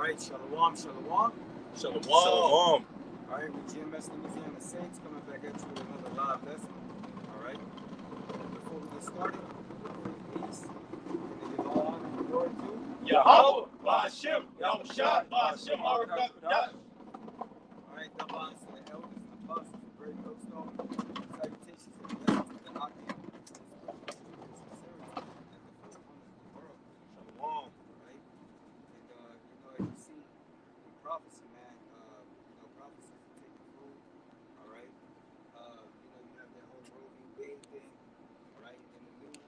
right, Shalom, Shalom. Shalom. Shalom. All right, we GMS Louisiana Saints coming back at you with another live lesson. All right. Before we get started, peace. And then all honor and glory to Yahweh, Ba'ashem, Yahushua, Ba'ashem, Arakadah. All right, double honors to the elders and apostles of Great Millstone. Salutations and blessings to the Akim and his sincerity at the four corners of the world. Shalom. Right? And you see in prophecy, man, prophecies are taking food. All right. You have that whole Roe v. Wade thing, all right, in the news.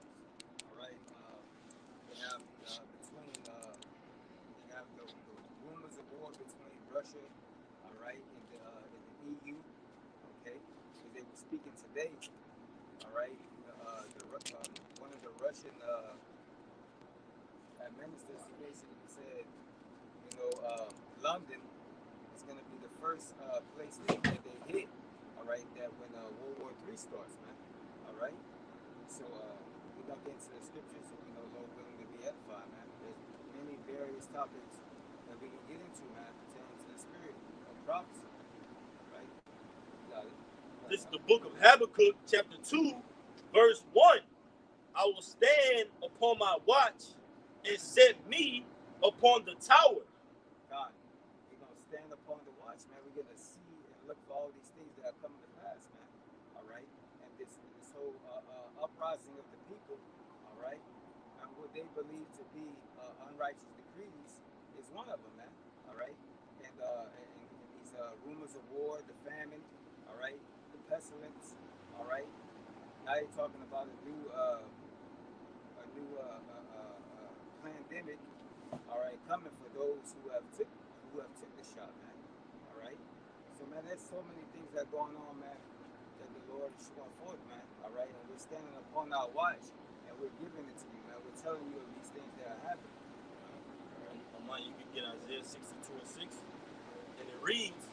All right. They have the rumors of war between Russia, all right, and the EU. Okay, because they were speaking today. All right. One of the Russian ministers basically said, London is going to be the first place that they hit, all right, that when World War III starts, man, all right? So we're going to get into the scriptures so we know Lord willing to be edified, man. There's many various topics that we can get into, man, pertaining to the spirit of prophecy, right? Got it. This is the book of Habakkuk, chapter 2, verse 1. I will stand upon my watch and set me upon the tower. God, we're going to stand upon the watch, man. We're going to see and look for all these things that are coming to pass, man. All right? And this whole uprising of the people, all right? And what they believe to be unrighteous decrees is one of them, man. All right? And these rumors of war, the famine, all right? The pestilence, all right? Now you're talking about a new pandemic, all right, coming for those who have took the shot, man. All right. So, man, there's so many things that are going on, man, that the Lord is showing forth, man. All right, and we're standing upon our watch, and we're giving it to you, man. We're telling you of these things that are happening. All right. Online, you can get Isaiah 62 and 6, and it reads,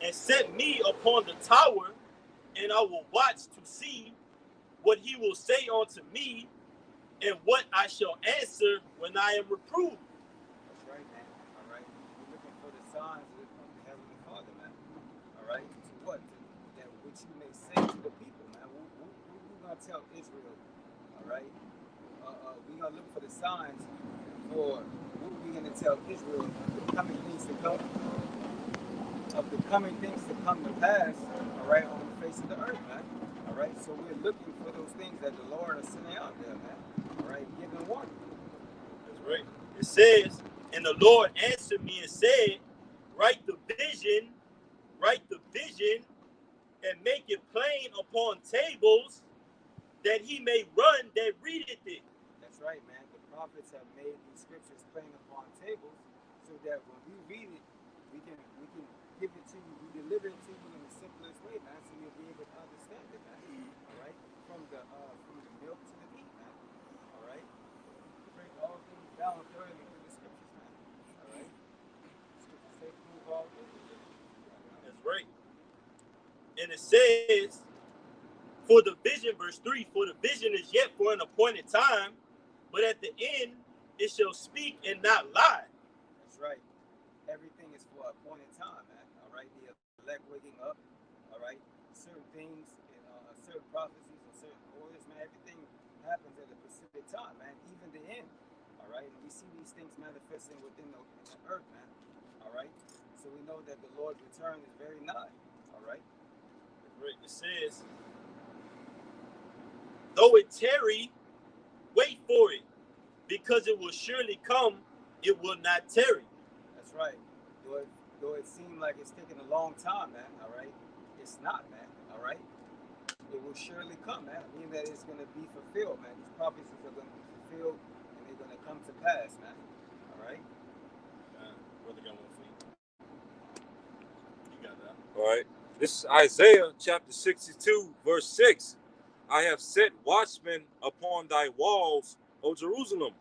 "And set me upon the tower, and I will watch to see what he will say unto me, and what I shall answer when I am reproved." That's right, man. All right. We're looking for the signs of the Heavenly Father, man. All right. To what? That which you may say to the people, man. We're going to tell Israel, all right? We're going to look for the signs for what we're going to tell Israel, the coming things to come, of the coming things to come to pass, all right, on the face of the earth, man. All right. So we're looking for those things that the Lord is sending out there, man. All right. Giving warning. That's right. It says, "And the Lord answered me and said, write the vision, and make it plain upon tables, that he may run that readeth it." That's right, man. The prophets have made these scriptures plain upon tables, so that when we read it, we can give it to you, we deliver it to you in the simplest way, man, so you'll be able to understand it, man. All right, from the milk to the meat, man. All right, break all things down thoroughly through the scriptures, man. All right, scriptures say prove all things. That's right. And it says, for the vision, verse 3, "For the vision is yet for an appointed time, but at the end it shall speak and not lie." That's right. Everything is for a appointed time, man. All right, the elect waking up. All right, certain things, certain prophecies, and certain orders, man. Everything happens at a specific time, man. Even the end. All right, and we see these things manifesting within the earth, man. All right, so we know that the Lord's return is very nigh. All right. That's right. It says, "Though it tarry, wait for it, because it will surely come, it will not tarry." That's right. Though it seemed like it's taking a long time, man. All right, it's not, man. All right, it will surely come, man. I mean that it's going to be fulfilled, man. These prophecies are going to be fulfilled, and they're going to come to pass, man. All right. Brother got one for you. You got that. All right. This is Isaiah chapter 62, verse 6. "I have set watchmen upon thy walls, O Jerusalem.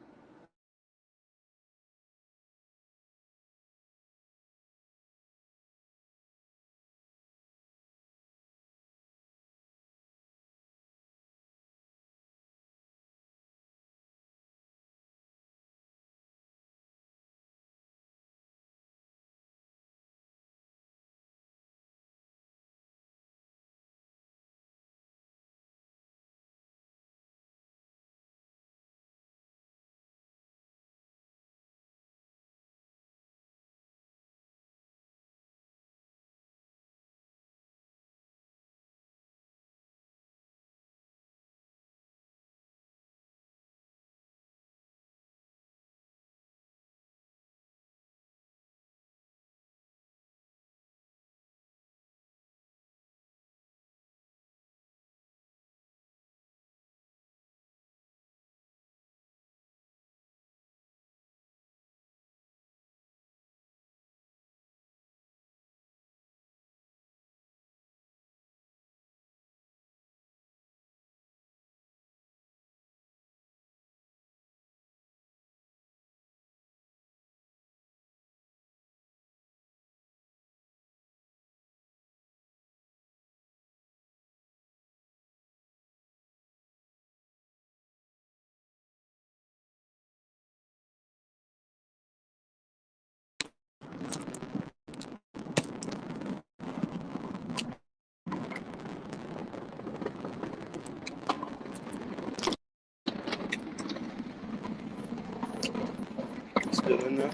still in there.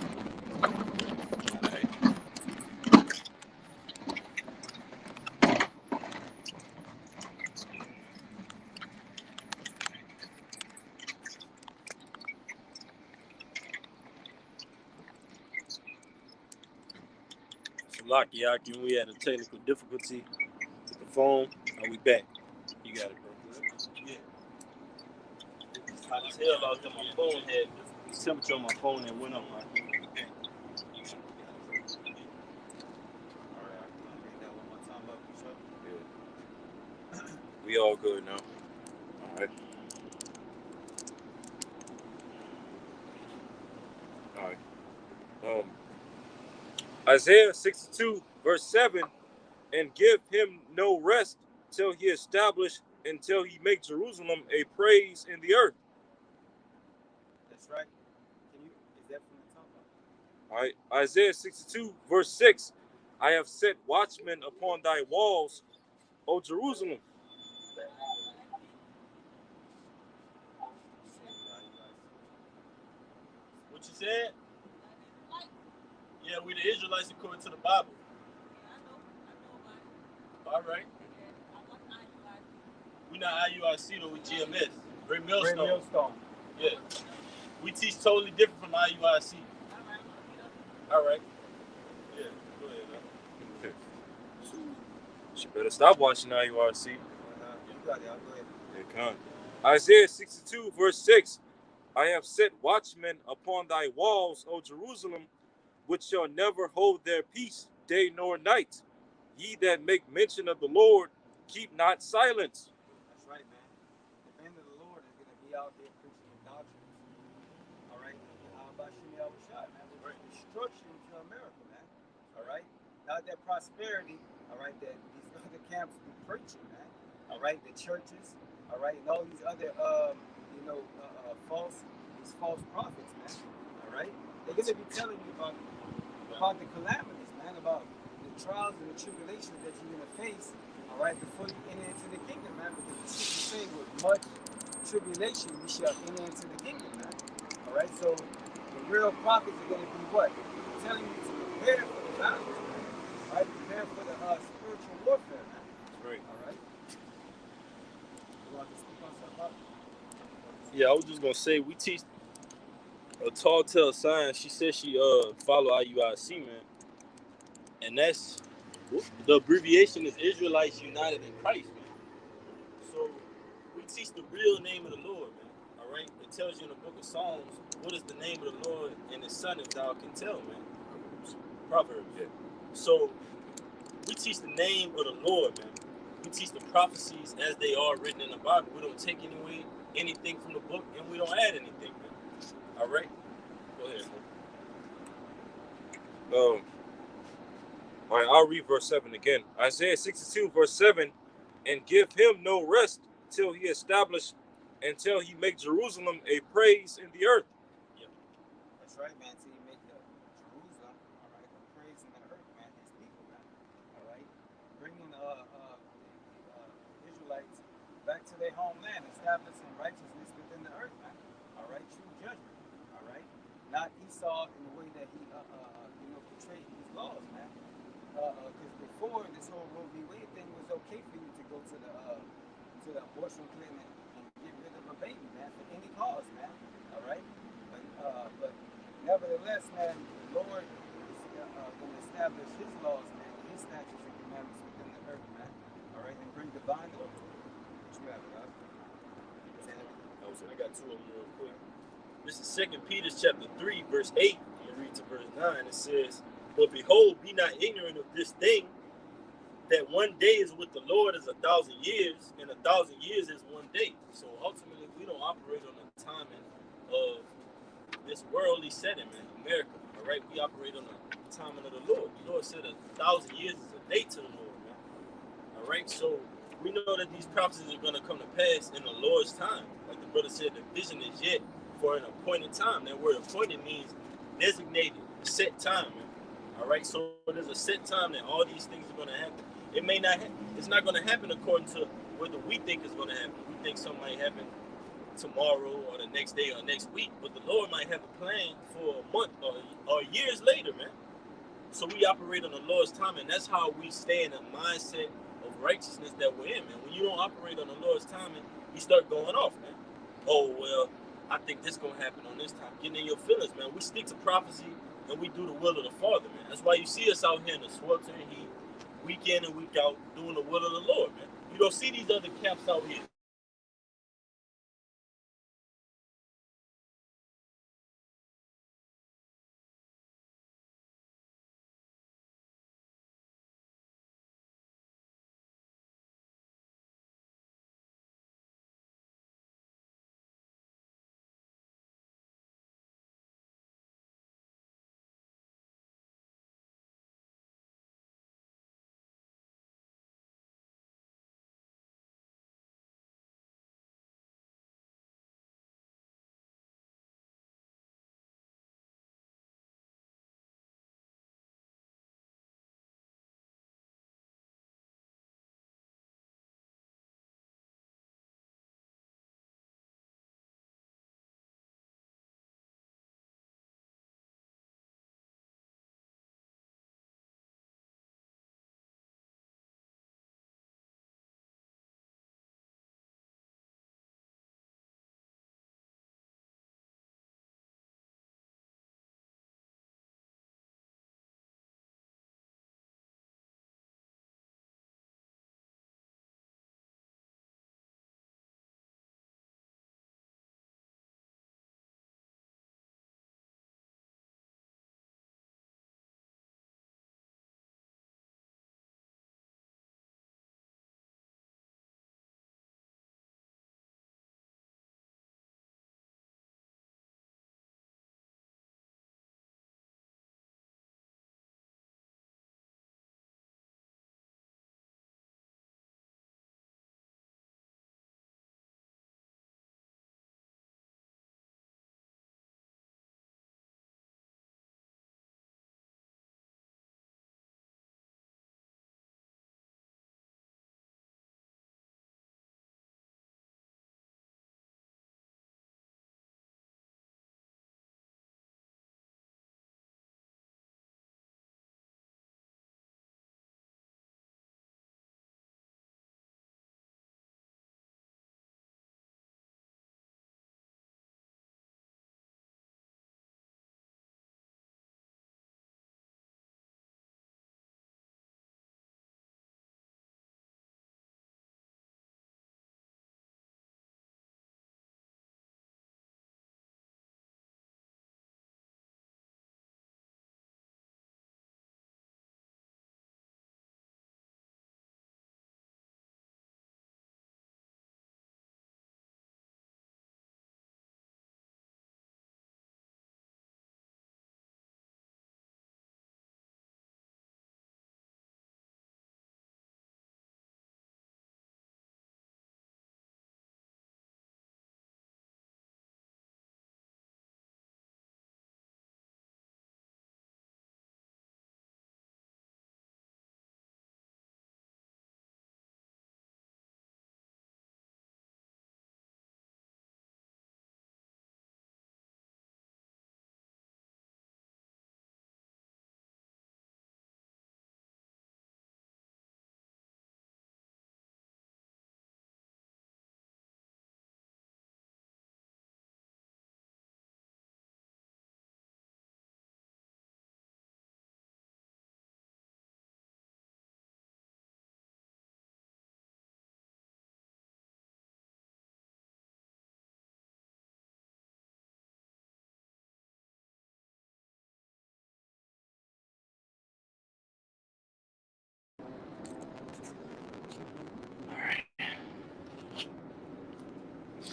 Lucky, we had a technical difficulty with the phone. Are we back? You got it, bro. Yeah. I just hell out that my phone had the temperature on my phone that went up. Right? We all good now. All right. Isaiah 62, verse 7, and give him no rest till he establish, until he make Jerusalem a praise in the earth. That's right. Is that from the top? All right. Isaiah 62, verse 6, I have set watchmen upon thy walls, O Jerusalem. What you said? Yeah, we the Israelites according to the Bible. All right. We not IUIC though, we GMS. Great Millstone. Yeah. We teach totally different from IUIC. All right. Yeah, go ahead, man. She better stop watching IURC. You got it, I'll go ahead. Yeah, come. Isaiah 62, verse 6, I have set watchmen upon thy walls, O Jerusalem, which shall never hold their peace day nor night. Ye that make mention of the Lord, keep not silence. That's right, man. The man of the Lord is going to be out there preaching the doctrines. All right? How about Shimei Awashad, man? We're bringing destruction to America, man. All right? Not that prosperity, all right, that these other camps be preaching, man. All right? The churches, all right? And all these other, false prophets, man. All right? They're going to be telling you about the calamities, man, about the trials and the tribulations that you're going to face, all right, before you enter into the kingdom, man, because the scripture say with much tribulation we shall enter into the kingdom, man, all right, so the real prophets are going to be what? Telling you to prepare for the battle, man, all right, prepare for the spiritual warfare, man. That's right. All right. You want to speak on something? Yeah, I was just going to say, we teach a tall tale sign. She said she follow IUIC, man. And that's, the abbreviation is Israelites United in Christ, man. So we teach the real name of the Lord, man. All right? It tells you in the book of Psalms, what is the name of the Lord and his son, if thou can tell, man. Proverbs. Yeah. So we teach the name of the Lord, man. We teach the prophecies as they are written in the Bible. We don't take anything from the book, and we don't add anything, man. All right? Go ahead, man. All right, I'll read verse 7 again. Isaiah 62, verse 7, and give him no rest till he establish, until he make Jerusalem a praise in the earth. Yeah. That's right, man. Till you make Jerusalem, all right, a praise in the earth, man, his people, man. All right. Bringing Israelites back to their homeland, establishing righteousness within the earth, man. All right, true judgment. All right. Not Esau in the way that he portrayed his laws, man. Because before this whole Roe v. Wade thing was okay for you to go to the abortion clinic and get rid of a baby, man, for any cause, man. All right, but nevertheless, man, the Lord is going to establish His laws, man, His statutes and commandments within the earth, man. All right, and bring divine order. What you have, God? I got two of them real quick. This is 2 Peter chapter 3, verse 8. I'm gonna read to verse 9. It says, but behold, be not ignorant of this thing, that one day is with the Lord as 1,000 years, and 1,000 years is one day. So ultimately, we don't operate on the timing of this worldly setting, man, America. All right, we operate on the timing of the Lord. The Lord said 1,000 years is a day to the Lord, man. All right, so we know that these prophecies are going to come to pass in the Lord's time. Like the brother said, the vision is yet for an appointed time. That word appointed means designated, set time, man. All right, so there's a set time that all these things are going to happen. It may not happen. It's not going to happen according to what we think is going to happen. We think something might happen tomorrow or the next day or next week, but the Lord might have a plan for a month or years later, man. So we operate on the Lord's time, and that's how we stay in a mindset of righteousness that we're in, man. When you don't operate on the Lord's timing, you start going off, man. Oh, well, I think this going to happen on this time. Getting in your feelings, man. We stick to prophecy, and we do the will of the Father, man. That's why you see us out here in the sweltering heat, week in and week out, doing the will of the Lord, man. You don't see these other camps out here.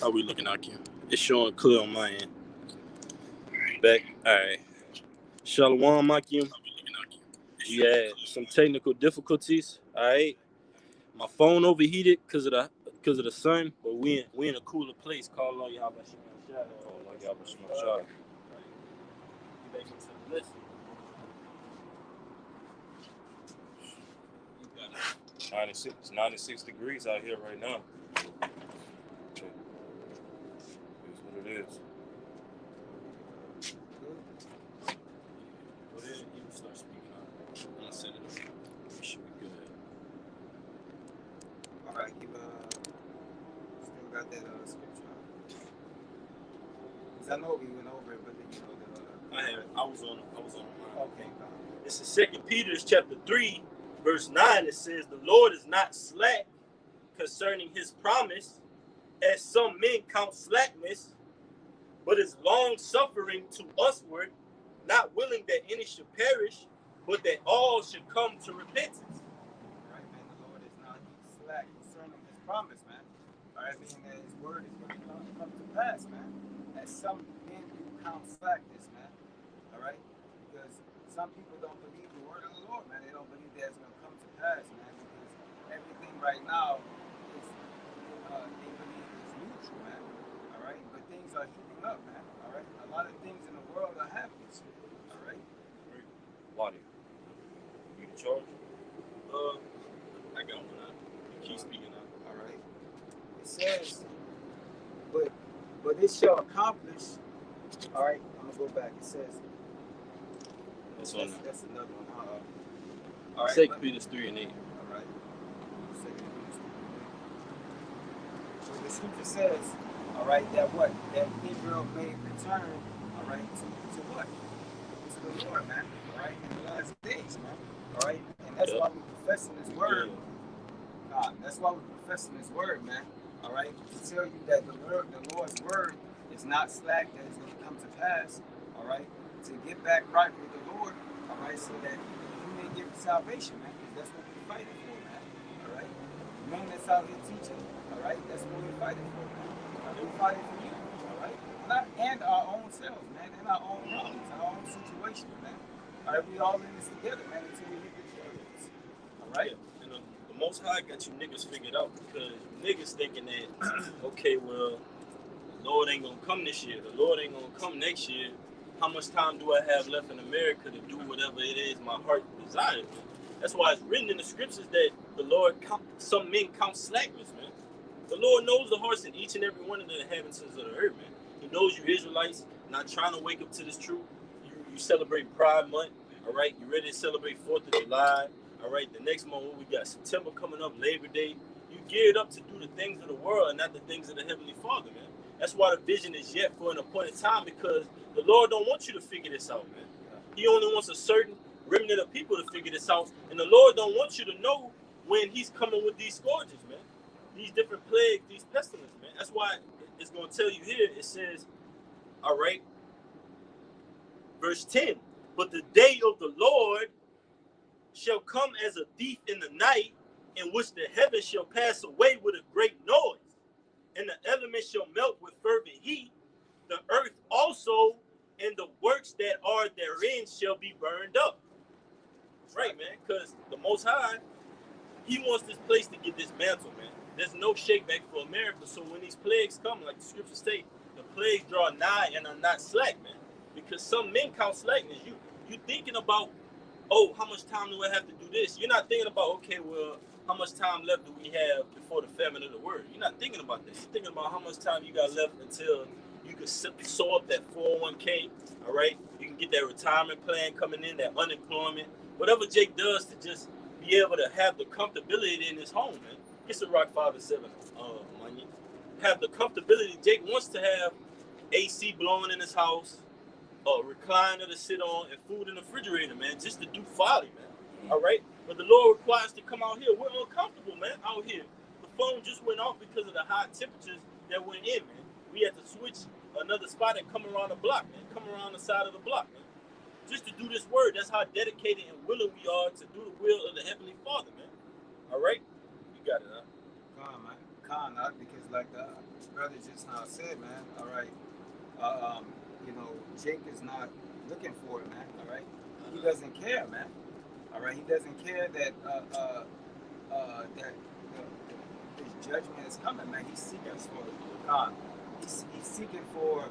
How we looking out here? It's showing clear on my end. Back. All right. Shalom, Makim. We had some technical difficulties. All right. My phone overheated because of the sun, but we in a cooler place. Call on y'all. It's 96 degrees out here right now. minutes. Go ahead, you can start speaking out. I'm gonna send it. We should be good. All right, you still got that scripture. Cause I know we went over it, but you know the. I was on mine. Okay, God. It's in 2 Peter chapter 3, verse 9. It says, "The Lord is not slack concerning his promise, as some men count slackness, but is long suffering to usward, not willing that any should perish, but that all should come to repentance." All right, man. The Lord is not slack concerning his promise, man. All right, meaning that his word is going to come to pass, man. As some men do count slackness, man. All right, because some people don't believe the word of the Lord, man. They don't believe that it's going to come to pass, man. Because everything right now is, they believe is neutral, man. All right, but things are heating up, man. All right, a lot of things in the world are happening. All right. Lonnie, you in charge? I got one out. Keep speaking out. All right. It says, but it shall accomplish. All right, I'm gonna go back. It says That's another one. All right. 2 Peter 3 and 8. All right. 2 Peter 3. So the scripture says, all right, that what? That Israel may return, all right, to what? To the Lord, man. All right, in the last days, man. All right, and that's why we profess in His word. God, that's why we profess in His word, man. All right, to tell you that the Lord's word is not slack, that it's going to come to pass. All right, to get back right with the Lord. All right, so that you may get salvation, man. Because that's what we're fighting for, man. All right, the man that's out here teaching. All right, that's what we're fighting for, man. We're fighting for you. All right, and our own selves, man, and our own problems, our own situations, man. All right, we all in this together, man, until we hit the chariots. All right. Yeah. And the Most High got you niggas figured out, because niggas thinking that, okay, well, the Lord ain't gonna come this year. The Lord ain't gonna come next year. How much time do I have left in America to do whatever it is my heart desires? That's why it's written in the scriptures that the Lord some men count slackness, man. The Lord knows the hearts in each and every one of the inhabitants of the earth, man. He knows you Israelites not trying to wake up to this truth. You celebrate Pride Month, all right? You ready to celebrate 4th of July, all right? The next month, we got September coming up, Labor Day. You geared up to do the things of the world and not the things of the Heavenly Father, man. That's why the vision is yet for an appointed time, because the Lord don't want you to figure this out, man. He only wants a certain remnant of people to figure this out, and the Lord don't want you to know when He's coming with these scourges, man. These different plagues, these pestilence, man. That's why it's going to tell you here, it says, all right, verse 10, "But the day of the Lord shall come as a thief in the night, in which the heavens shall pass away with a great noise, and the elements shall melt with fervent heat. The earth also and the works that are therein shall be burned up." Right, man, because the Most High, He wants this place to get dismantled, man. There's no shake back for America. So when these plagues come, like the scriptures state, the plagues draw nigh and are not slack, man. Because some men count slackness. You thinking about, oh, how much time do I have to do this? You're not thinking about, okay, well, how much time left do we have before the famine of the word? You're not thinking about that. You're thinking about how much time you got left until you can sew up that 401k, all right? You can get that retirement plan coming in, that unemployment, whatever Jake does to just be able to have the comfortability in his home, man. It's a Rock 5 and 7 money. Have the comfortability. Jake wants to have AC blowing in his house, a recliner to sit on, and food in the refrigerator, man, just to do folly, man. All right? But the Lord requires us to come out here. We're uncomfortable, man, out here. The phone just went off because of the high temperatures that went in, man. We had to switch another spot and come around the block, man. Come around the side of the block, man. Just to do this word. That's how dedicated and willing we are to do the will of the Heavenly Father, man. All right? You got it, huh? Con, because like the brother just now said, man, all right, you know, Jake is not looking for it, man, all right? He doesn't care, man, all right? He doesn't care that his judgment is coming, man. He's seeking for God. He's seeking for,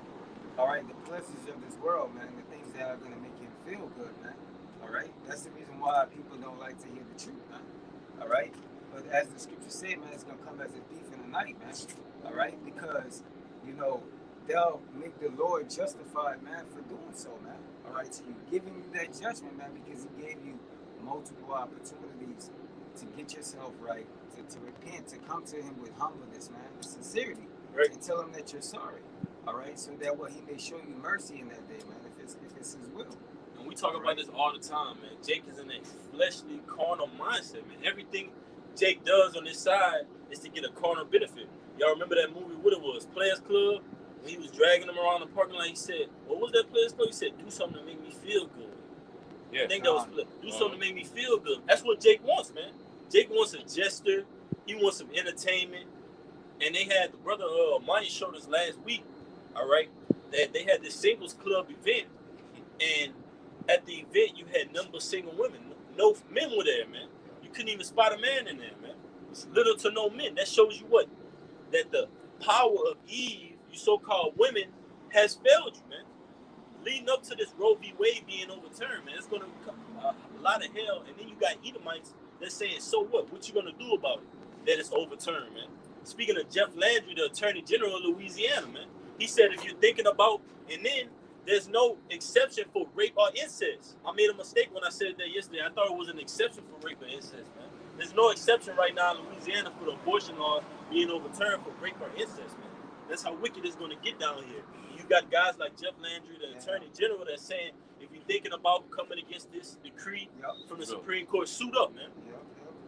all right, the pleasures of this world, man, the things that are going to make him feel good, man, all right? That's the reason why people don't like to hear the truth, man, all right? But as the scripture said, man, it's going to come as a thief in the night, man, all right? Because, you know, they'll make the Lord justified, man, for doing so, man. All right, so He's giving you that judgment, man, because He gave you multiple opportunities to get yourself right, to repent, to come to Him with humbleness, man, with sincerity, Right. and tell Him that you're sorry. All right, so that way He may show you mercy in that day, man, if it's His will. And we talk about this all the time, man. Jake is in a fleshly, carnal mindset, man. Everything Jake does on this side is to get a carnal benefit. Y'all remember that movie, what it was, Players Club? When he was dragging him around the parking lot, he said, what was that Players Club? He said, do something to make me feel good. Yeah. I think that was do something to make me feel good. That's what Jake wants, man. Jake wants a jester. He wants some entertainment. And they had the brother Maya showed us last week, all right, that they had this singles club event, and at the event you had none but single women. No men were there, man. You couldn't even spot a man in there, man. It's little to no men. That shows you what? That the power of Eve, you so-called women, has failed you, man. Leading up to this Roe v. Wade being overturned, man, it's going to become a lot of hell. And then you got Edomites that's saying, so what? What you going to do about it? That it's overturned, man. Speaking of Jeff Landry, the Attorney General of Louisiana, man, he said if you're thinking about, and then there's no exception for rape or incest. I made a mistake when I said that yesterday. I thought it was an exception for rape or incest, man. There's no exception right now in Louisiana for the abortion laws being overturned for rape or incest, man. That's how wicked it's going to get down here. You got guys like Jeff Landry, the Attorney General, that's saying if you're thinking about coming against this decree from the Supreme Court, suit up, man.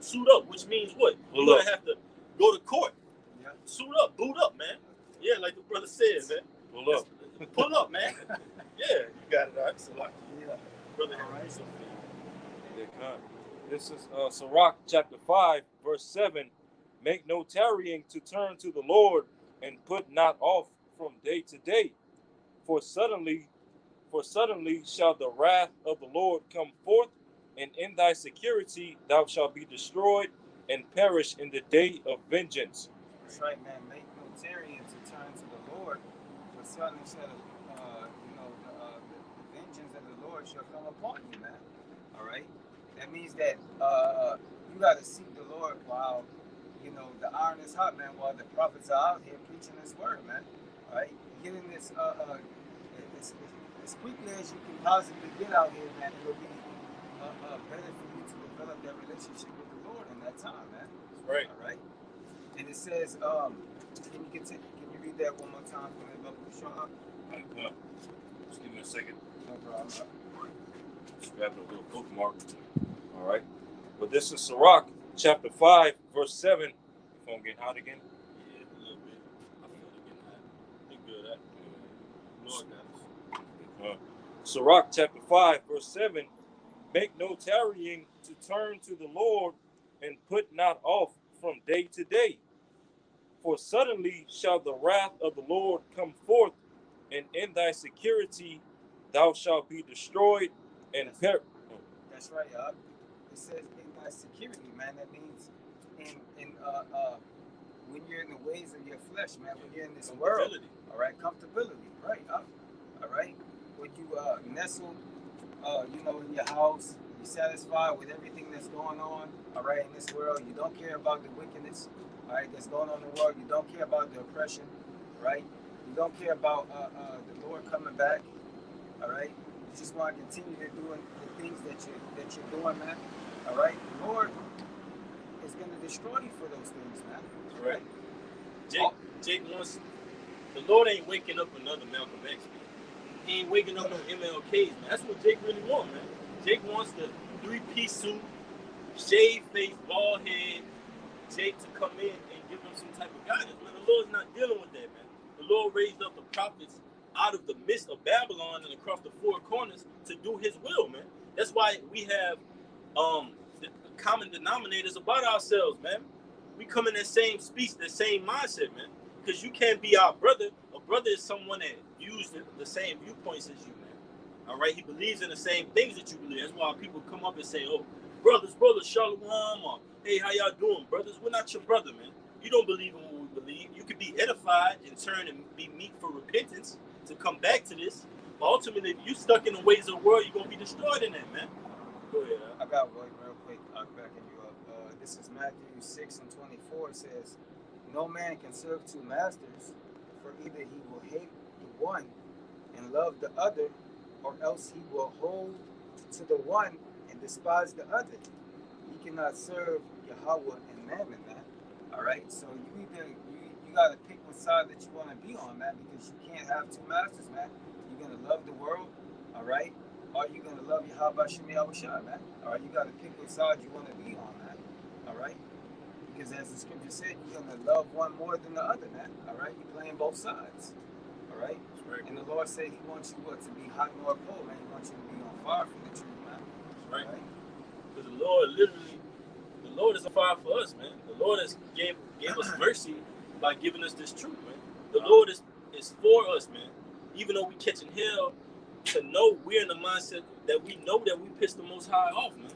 Suit up, which means what? You're going to have to go to court. Suit up, boot up, man. Yeah, like the brother said, man. Pull up. Pull up, man. Yeah, you got it. All right, so like, brother, All right. This is Sirach chapter 5, verse 7. Make no tarrying to turn to the Lord, and put not off from day to day. For suddenly shall the wrath of the Lord come forth, and in thy security thou shalt be destroyed and perish in the day of vengeance. That's right, man. Make no tarrying to turn to the Lord, for suddenly shall the vengeance of the Lord shall come upon you, man. All right. That means that you got to seek the Lord while the iron is hot, man. While the prophets are out here preaching this word, man. All right. Getting this as quickly as you can possibly get out here, man. It will be better for you to develop that relationship with the Lord in that time, man. Right. All right. And it says, can you read that one more time for me, Brother Sean? Just give me a second. No problem. Just grabbing a little bookmark. All right. But this is Sirach chapter 5, verse 7. Phone getting hot again? Yeah, a little bit. I feel it getting hot. You good, huh? Lord got us. Sirach chapter 5, verse 7. Make no tarrying to turn to the Lord, and put not off from day to day. For suddenly shall the wrath of the Lord come forth, and in thy security thou shalt be destroyed and perish. That's right, it says in thy security, man. That means in when you're in the ways of your flesh, man. When you're in this world, all right, comfortability, right? All right. When you nestle, in your house, you're satisfied with everything that's going on, all right, in this world. You don't care about the wickedness, all right, that's going on in the world. You don't care about the oppression, right? You don't care about the Lord coming back, all right? You just want to continue to do the things that you're doing, man, all right? The Lord is going to destroy you for those things, man. Right. Jake wants, the Lord ain't waking up another Malcolm X, man. He ain't waking up no MLKs, man. That's what Jake really wants, man. Jake wants the 3-piece suit, shaved face, bald head, Jake to come in and give him some type of guidance, man. The Lord's not dealing with that, man. The Lord raised up the prophets out of the midst of Babylon and across the four corners to do his will, man. That's why we have the common denominators about ourselves, man. We come in that same speech, that same mindset, man. Because you can't be our brother. A brother is someone that views the same viewpoints as you, man. All right? He believes in the same things that you believe. That's why people come up and say, oh, brothers, shalom, or hey, how y'all doing, brothers? We're not your brother, man. You don't believe in what we believe. You could be edified and turn and be meek for repentance to come back to this. But ultimately, if you stuck in the ways of the world, you're going to be destroyed in that, man. Go ahead. I got one real quick. I'll backing you up. This is Matthew 6:24. It says, no man can serve two masters, for either he will hate one and love the other, or else he will hold to the one and despise the other. You cannot serve Yahweh and Mammon, man. All right, so you gotta pick what side that you want to be on, man, because you can't have two masters, man. You're gonna love the world, all right, or you're gonna love Yahweh Shem Yahushua, man. All right, you gotta pick what side you want to be on, man. All right, because as the scripture said, you're gonna love one more than the other, man. All right, you're playing both sides. All right, and the Lord said He wants you what, to be hot nor cold, man. He wants you to be on fire for the truth, man. Right. All right? Because the Lord is on fire for us, man. The Lord has gave us mercy by giving us this truth, man. The Lord is for us, man. Even though we catching hell, to know we're in the mindset that we know that we pissed the Most High off, man.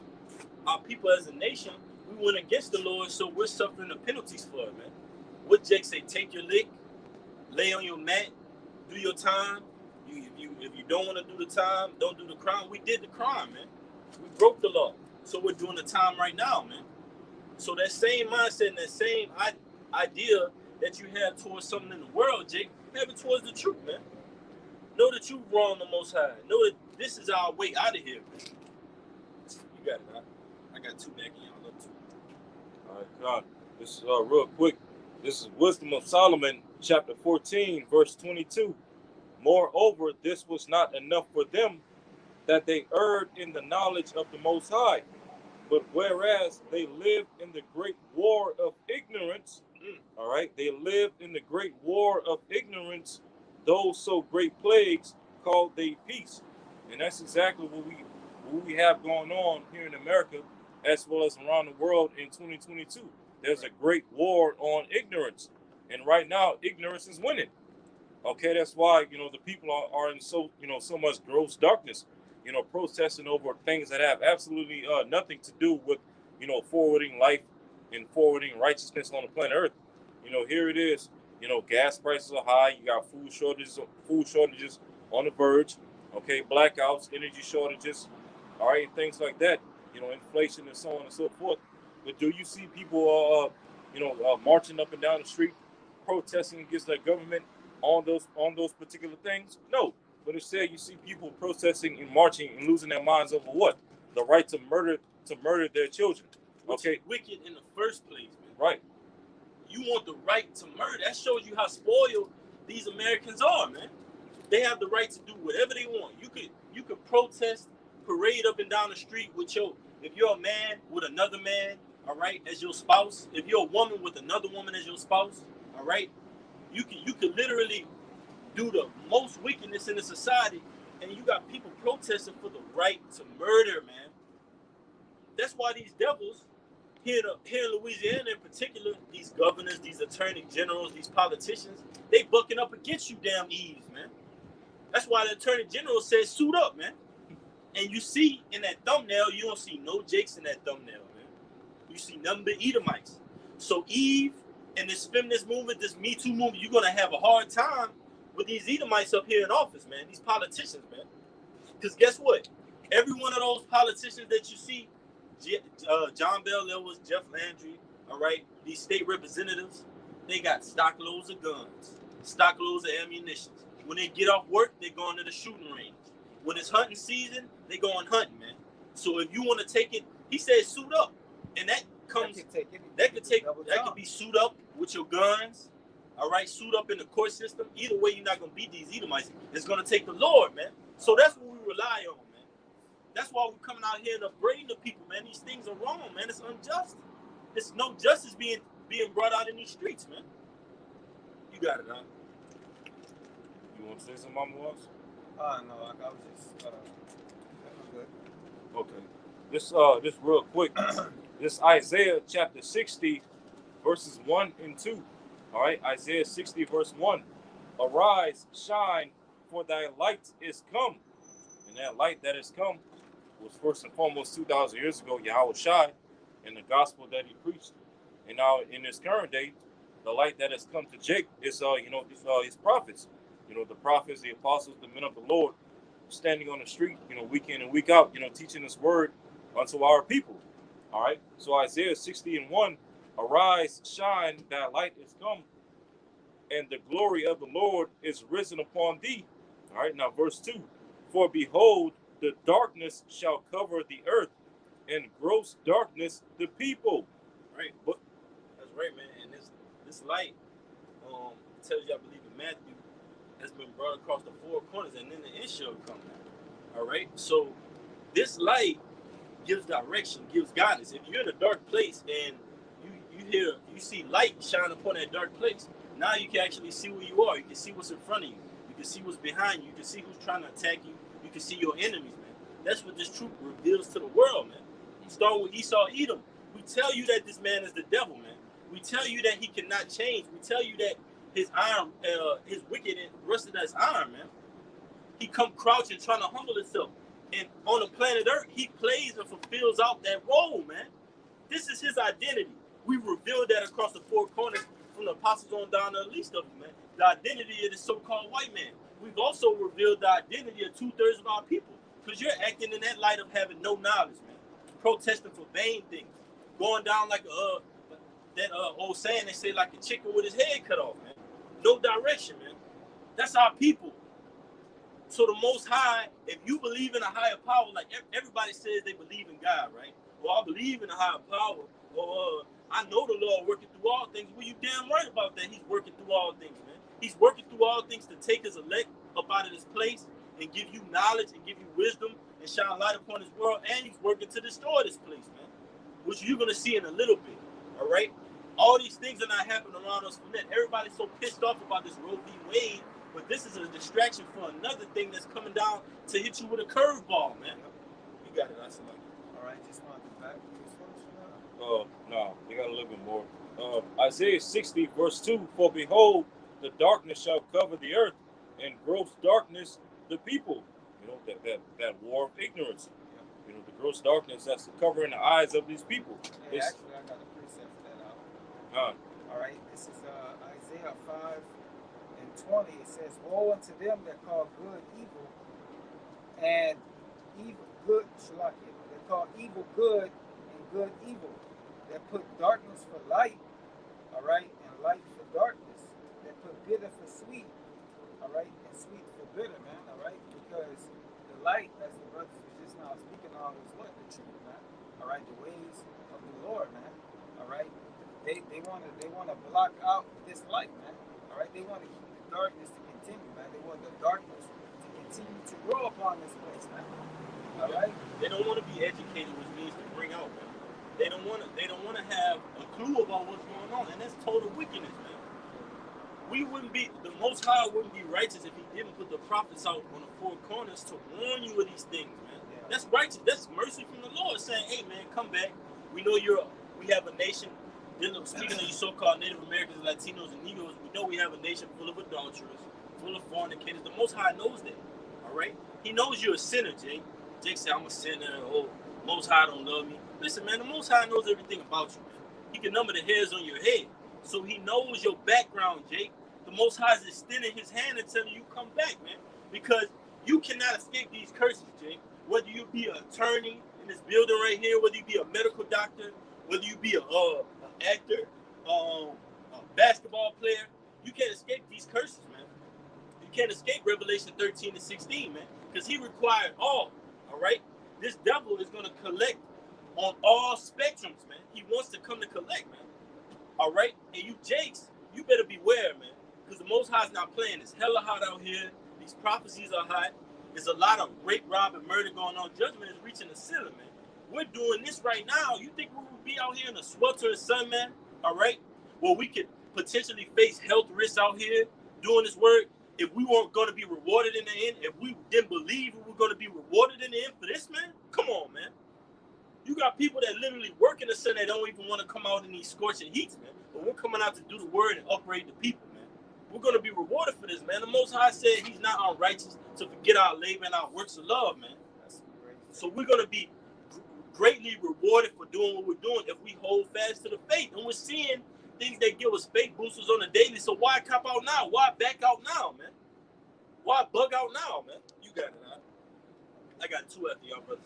Our people as a nation, we went against the Lord, so we're suffering the penalties for it, man. What Jake say? Take your lick, lay on your mat, do your time. If you don't want to do the time, don't do the crime. We did the crime, man. We broke the law, so we're doing the time right now, man. So that same mindset and that same idea that you have towards something in the world, Jake, have it towards the truth, man. Know that you wrong the Most High. Know that this is our way out of here, man. You got it, man. I got two back in y'all up too. All right, God. This is real quick. This is Wisdom of Solomon, chapter 14, verse 22. Moreover, this was not enough for them, that they erred in the knowledge of the Most High. But whereas they lived in the great war of ignorance, all right, they lived in the great war of ignorance, those so great plagues called they peace. And that's exactly what we have going on here in America, as well as around the world in 2022. There's a great war on ignorance. And right now, ignorance is winning. Okay, that's why, the people are in so much gross darkness, protesting over things that have absolutely nothing to do with, forwarding life and forwarding righteousness on the planet Earth. Here it is, gas prices are high. You got food shortages on the verge. Okay, blackouts, energy shortages, all right, things like that. Inflation and so on and so forth. But do you see people, marching up and down the street, protesting against their government on those particular things? No. But instead, you see people protesting and marching and losing their minds over what? The right to murder their children. Which is wicked in the first place, man. Right. You want the right to murder. That shows you how spoiled these Americans are, man. They have the right to do whatever they want. You could protest, parade up and down the street with if you're a man with another man, all right, as your spouse. If you're a woman with another woman as your spouse, all right, you could literally do the most wickedness in the society, and you got people protesting for the right to murder, man. That's why these devils here in Louisiana in particular, these governors, these attorney generals, these politicians, they bucking up against you damn Eves, man. That's why the attorney general says suit up, man. And you see in that thumbnail, you don't see no Jakes in that thumbnail, man. You see nothing but Edomites. So Eve and this feminist movement, this Me Too movement, you're going to have a hard time with these Edomites up here in office, man. These politicians, man. Because guess what? Every one of those politicians that you see, John Bel Edwards, Jeff Landry, all right, these state representatives, they got stock loads of guns, stock loads of ammunition. When they get off work, they going to the shooting range. When it's hunting season, they going hunting, man. So if you want to take it, he said suit up. And that could be suit up with your guns, all right, suit up in the court system. Either way, you're not going to beat these Edomites. It's going to take the Lord, man. So that's what we rely on, man. That's why we're coming out here and upbraiding the people, man. These things are wrong, man. It's unjust. There's no justice being brought out in these streets, man. You got it, huh? You want to say something, Mama Walks? No, I was just, that was good. Okay. This real quick. This Isaiah chapter 60, verses 1 and 2. All right, Isaiah 60, verse 1. Arise, shine, for thy light is come. And that light that has come was first and foremost 2,000 years ago, Yahushua, and the gospel that he preached. And now in this current day, the light that has come to Jake is, his prophets. The prophets, the apostles, the men of the Lord, standing on the street, week in and week out, teaching this word unto our people. All right. So Isaiah 60 and 1, arise, shine, thy light is come, and the glory of the Lord is risen upon thee. All right, now verse 2. For behold, the darkness shall cover the earth, and gross darkness the people. Right. But That's right, man. And this light tells you, I believe in Matthew, has been brought across the four corners, and then the end shall come down. All right. So this light gives direction, gives guidance. If you're in a dark place and you see light shine upon that dark place, now you can actually see where you are. You can see what's in front of you. You can see what's behind you. You can see who's trying to attack you. You can see your enemies, man. That's what this truth reveals to the world, man. Start with Esau, Edom. We tell you that this man is the devil, man. We tell you that he cannot change. We tell you that his iron, his wicked and rusted as iron, man. He come crouching, trying to humble himself. And on the planet Earth, he plays and fulfills out that role, man. This is his identity. We revealed that across the four corners from the apostles on down to the least of them, man. The identity of the so-called white man. We've also revealed the identity of 2/3 of our people. Because you're acting in that light of having no knowledge, man. Protesting for vain things. Going down like that old saying they say, like a chicken with his head cut off, man. No direction, man. That's our people. So the Most High, if you believe in a higher power, like everybody says they believe in God, right? Well, I believe in a higher power. Or I know the Lord working through all things. Well, you damn right about that. He's working through all things, man. He's working through all things to take his elect up out of this place and give you knowledge and give you wisdom and shine light upon his world. And he's working to destroy this place, man, which you're going to see in a little bit, all right? All these things are not happening around us from that. Everybody's so pissed off about this Roe v. Wade, but this is a distraction for another thing that's coming down to hit you with a curveball, man. You got it, I select it. All right, just wanted to back this first. no, we got a little bit more. Isaiah 60, verse 2. For behold, the darkness shall cover the earth, and gross darkness the people. You know, that war of ignorance. You know, the gross darkness that's covering the eyes of these people. Hey, actually, I got a precept for that out. All right, this is Isaiah 5:20. It says, "Woe unto them that call good evil, and evil good." Shalakia. That call evil good and good evil. That put darkness for light. All right, and light for darkness. That put bitter for sweet. All right, and sweet for bitter, man. All right, because the light, as the brothers were just now speaking on, was what? The truth, man. All right, the ways of the Lord, man. All right, they want to block out this light, man. All right, they want to keep the darkness to continue, man. They want the darkness to continue to grow upon this place, man. All right. They don't want to be educated, which means to bring out, man. They don't want to have a clue about what's going on, and that's total wickedness, man. The Most High wouldn't be righteous if he didn't put the prophets out on the four corners to warn you of these things, man. Yeah. That's righteous. That's mercy from the Lord saying, hey, man, come back. We know we have a nation, speaking of you so-called Native Americans, Latinos, and Negroes, we know we have a nation full of adulterers, full of fornicators. The Most High knows that, all right? He knows you're a sinner, Jake. Jake said, I'm a sinner. Oh, Most High don't love me. Listen, man, the Most High knows everything about you, man. He can number the hairs on your head. So he knows your background, Jake. The Most High is extending his hand and telling you, come back, man. Because you cannot escape these curses, Jake. Whether you be an attorney in this building right here, whether you be a medical doctor, whether you be an actor, a basketball player, you can't escape these curses, man. You can't escape Revelation 13 and 16, man. Because he required all right? This devil is going to collect on all spectrums, man. He wants to come to collect, man. All right? And you Jakes, you better beware, man. Because the Most High's not playing. It's hella hot out here. These prophecies are hot. There's a lot of rape, rob, and murder going on. Judgment is reaching the ceiling, man. We're doing this right now. You think we would be out here in the swelter sun, man? All right? Well, we could potentially face health risks out here doing this work if we weren't going to be rewarded in the end. If we didn't believe we were going to be rewarded in the end for this, man? Come on, man. You got people that literally work in the sun that don't even want to come out in these scorching heats, man. But we're coming out to do the word and upgrade the people, man. We're going to be rewarded for this, man. The Most High said he's not unrighteous to forget our labor and our works of love, man. That's great. So we're going to be greatly rewarded for doing what we're doing if we hold fast to the faith. And we're seeing things that give us faith boosters on the daily. So why cop out now? Why back out now, man? Why bug out now, man? You got it, huh? I got two after y'all brothers.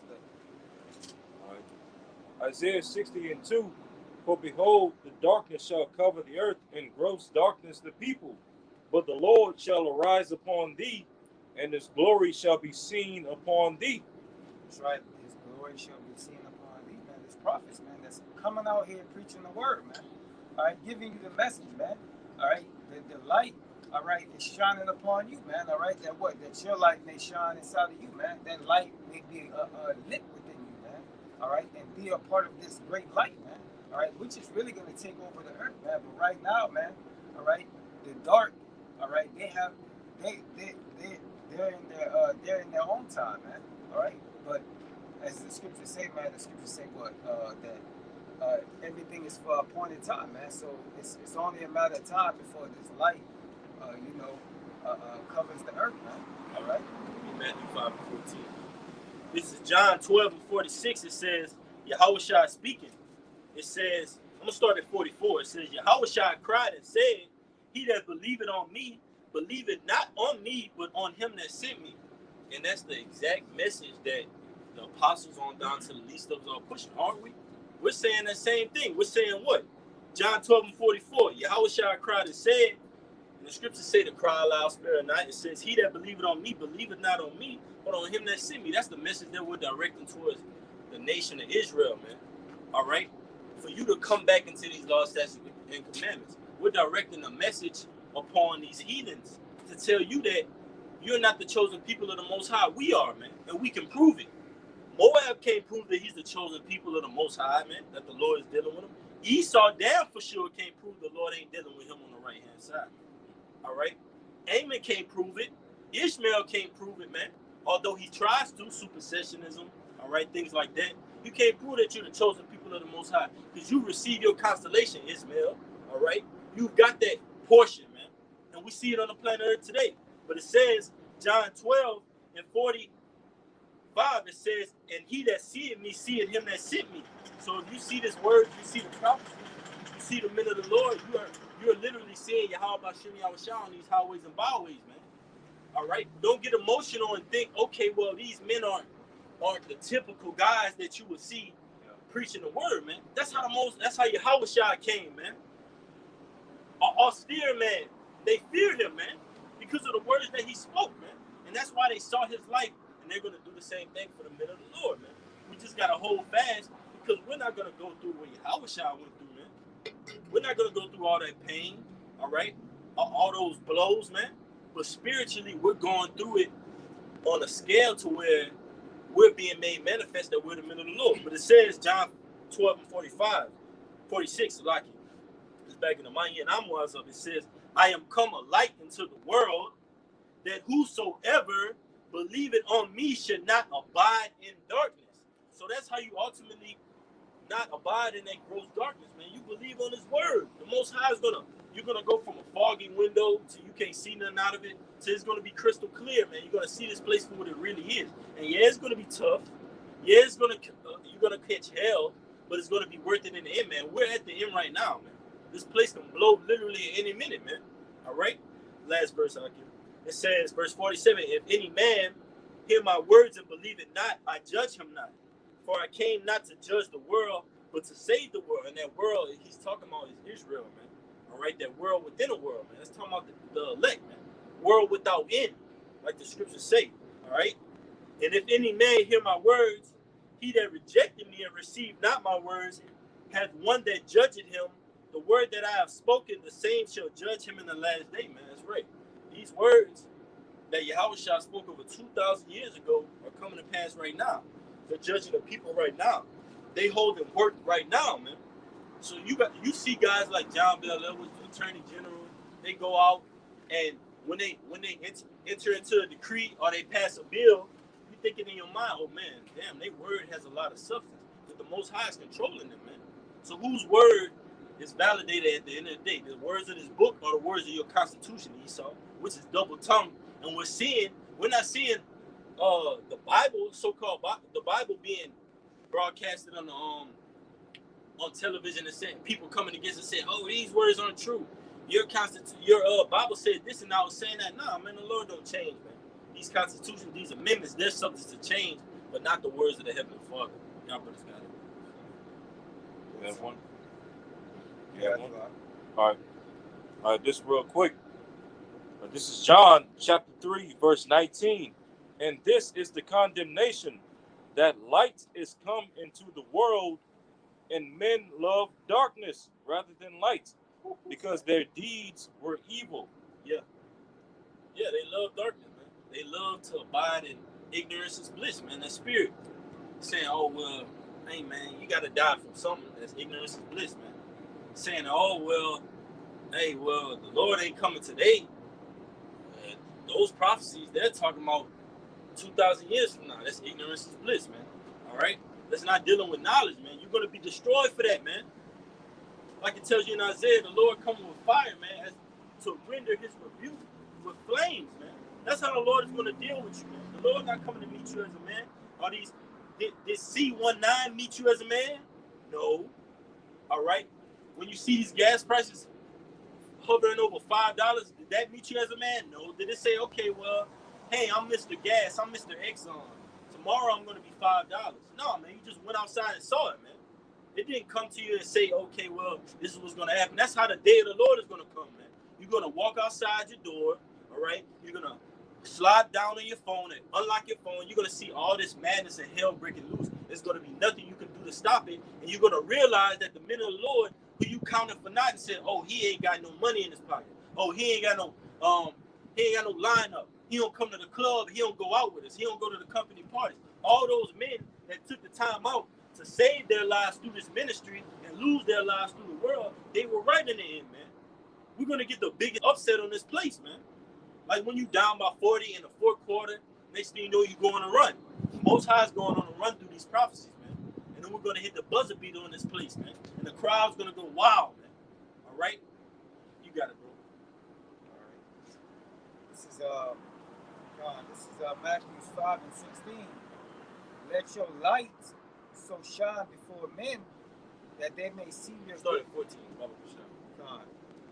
All right. Isaiah 60 and 2. For behold, the darkness shall cover the earth, and gross darkness the people. but the Lord shall arise upon thee, and his glory shall be seen upon thee. That's right. His glory shall be seen upon thee, man. These prophets, man, that's coming out here preaching the word, man. All right, giving you the message, man. All right, the light, all right, is shining upon you, man. All right, that what? That your light may shine inside of you, man. That light may be lit within you, man. All right, and be a part of this great light, man. All right, which is really going to take over the earth, man. But right now, man, all right, the dark, all right, they're in their own time, man. All right, but as the scriptures say, man, the scriptures say what that everything is for a appointed time, man. So it's only a matter of time before this light, covers the earth, man. All right. Matthew 5:14. This is John 12:46. It says, Yahushua speaking. It says, I'm going to start at 44. It says, Yahushua cried and said, he that believeth on me, believeth not on me, but on him that sent me. And that's the exact message that the apostles on down to the least of us are pushing, aren't we? We're saying the same thing. We're saying what? John 12:44. Yahushua cried and said, and the scriptures say to cry aloud, spare not. It says, he that believeth on me, believeth not on me, but on him that sent me. That's the message that we're directing towards the nation of Israel, man. All right? For you to come back into these laws, statutes, and commandments, we're directing a message upon these heathens to tell you that you're not the chosen people of the Most High. We are, man, and we can prove it. Moab can't prove that he's the chosen people of the Most High, man, that the Lord is dealing with him. Esau, damn for sure, can't prove the Lord ain't dealing with him on the right-hand side. All right? Ammon can't prove it. Ishmael can't prove it, man. Although he tries to, supersessionism, all right, things like that. You can't prove that you're the chosen people of the Most High because you receive your constellation, Ishmael, all right? You've got that portion, man. And we see it on the planet Earth today. But it says, John 12:45, it says, and he that seeth me, seeth him that sent me. So if you see this word, you see the prophecy, you see the men of the Lord, you're literally seeing Yahweh Shem Yahushua on these highways and byways, man. All right? Don't get emotional and think, okay, well, these men aren't the typical guys that you would see preaching the word, man. That's how Yahushua came, man. An austere man. They feared him, man, because of the words that he spoke, man. And that's why they saw his light, and they're going to do the same thing for the men of the Lord, man. We just got to hold fast because we're not going to go through what Yahushua went through, man. We're not going to go through all that pain, all right? All those blows, man. But spiritually, we're going through it on a scale to where we're being made manifest that we're the men of the Lord. But it says, John 12:46, like it's back in the mind, and I'm wise of it says, I am come a light into the world, that whosoever believeth on me should not abide in darkness. So that's how you ultimately not abide in that gross darkness, man. You believe on his word. The Most High is you're gonna go from a foggy window to you can't see nothing out of it, to it's gonna be crystal clear, man. You're gonna see this place for what it really is. And yeah, it's gonna be tough. Yeah, you're gonna catch hell, but it's gonna be worth it in the end, man. We're at the end right now, man. This place can blow literally any minute, man. All right. Last verse I'll give. It says, verse 47: If any man hear my words and believe it not, I judge him not. For I came not to judge the world, but to save the world. And that world he's talking about is Israel, man. All right, that world within a world, man. That's talking about the elect, man. World without end, like the scriptures say. All right. And if any man hear my words, he that rejected me and received not my words, hath one that judgeth him. The word that I have spoken, the same shall judge him in the last day, man. That's right. These words that Yahushua spoke over 2,000 years ago are coming to pass right now. They're judging the people right now. They hold them work right now, man. So you see guys like John Bell Edwards, the Attorney General, they go out and when they enter into a decree or they pass a bill, you thinking in your mind, oh man, damn, their word has a lot of substance. But the Most High is controlling them, man. So whose word is validated at the end of the day? The words of this book or the words of your Constitution, Esau, which is double tongued. And we're not seeing the Bible, so-called the Bible being broadcasted on television and saying people coming against and saying, oh, these words aren't true. Your Bible said this, and I was saying that. Nah, man, the Lord don't change, man. These constitutions, these amendments, they're subject to change, but not the words of the Heavenly Father. Y'all brothers got it. You have one? Yeah. All right. Just real quick. This is John chapter 3, verse 19. And this is the condemnation, that light is come into the world, and men love darkness rather than light, because their deeds were evil. Yeah. Yeah, they love darkness, man. They love to abide in ignorance is bliss, man. That spirit. Saying, oh, well, hey, man, you got to die from something. That's ignorance is bliss, man. Saying, oh, well, hey, well, the Lord ain't coming today. And those prophecies, they're talking about 2,000 years from now. That's ignorance is bliss, man. All right? That's not dealing with knowledge, man. You're going to be destroyed for that, man. Like it tells you in Isaiah, the Lord coming with fire, man, as to render his rebuke with flames, man. That's how the Lord is going to deal with you, man. The Lord not coming to meet you as a man. Are these, did C19 meet you as a man? No. All right? When you see these gas prices hovering over $5, did that meet you as a man? No. Did it say, okay, well, hey, I'm Mr. Gas, I'm Mr. Exxon. Tomorrow I'm going to be $5. No, man, you just went outside and saw it, man. It didn't come to you and say, okay, well, this is what's going to happen. That's how the day of the Lord is going to come, man. You're going to walk outside your door, all right? You're going to slide down on your phone and unlock your phone. You're going to see all this madness and hell breaking loose. There's going to be nothing you can do to stop it. And you're going to realize that the men of the Lord, who you counted for naught and said, oh, he ain't got no money in his pocket. Oh, he ain't got no lineup. He don't come to the club. He don't go out with us. He don't go to the company parties. All those men that took the time out to save their lives through this ministry and lose their lives through the world, they were right in the end, man. We're going to get the biggest upset on this place, man. Like when you down by 40 in the fourth quarter, next thing you know, you're going to run. The Most High is going on a run through these prophecies, man. And then we're going to hit the buzzer beater on this place, man. And the crowd's going to go wild, man. All right? You got it, bro. All right. This is Matthew 5 and 16. Let your light so shine before men that they may see your Start at 14.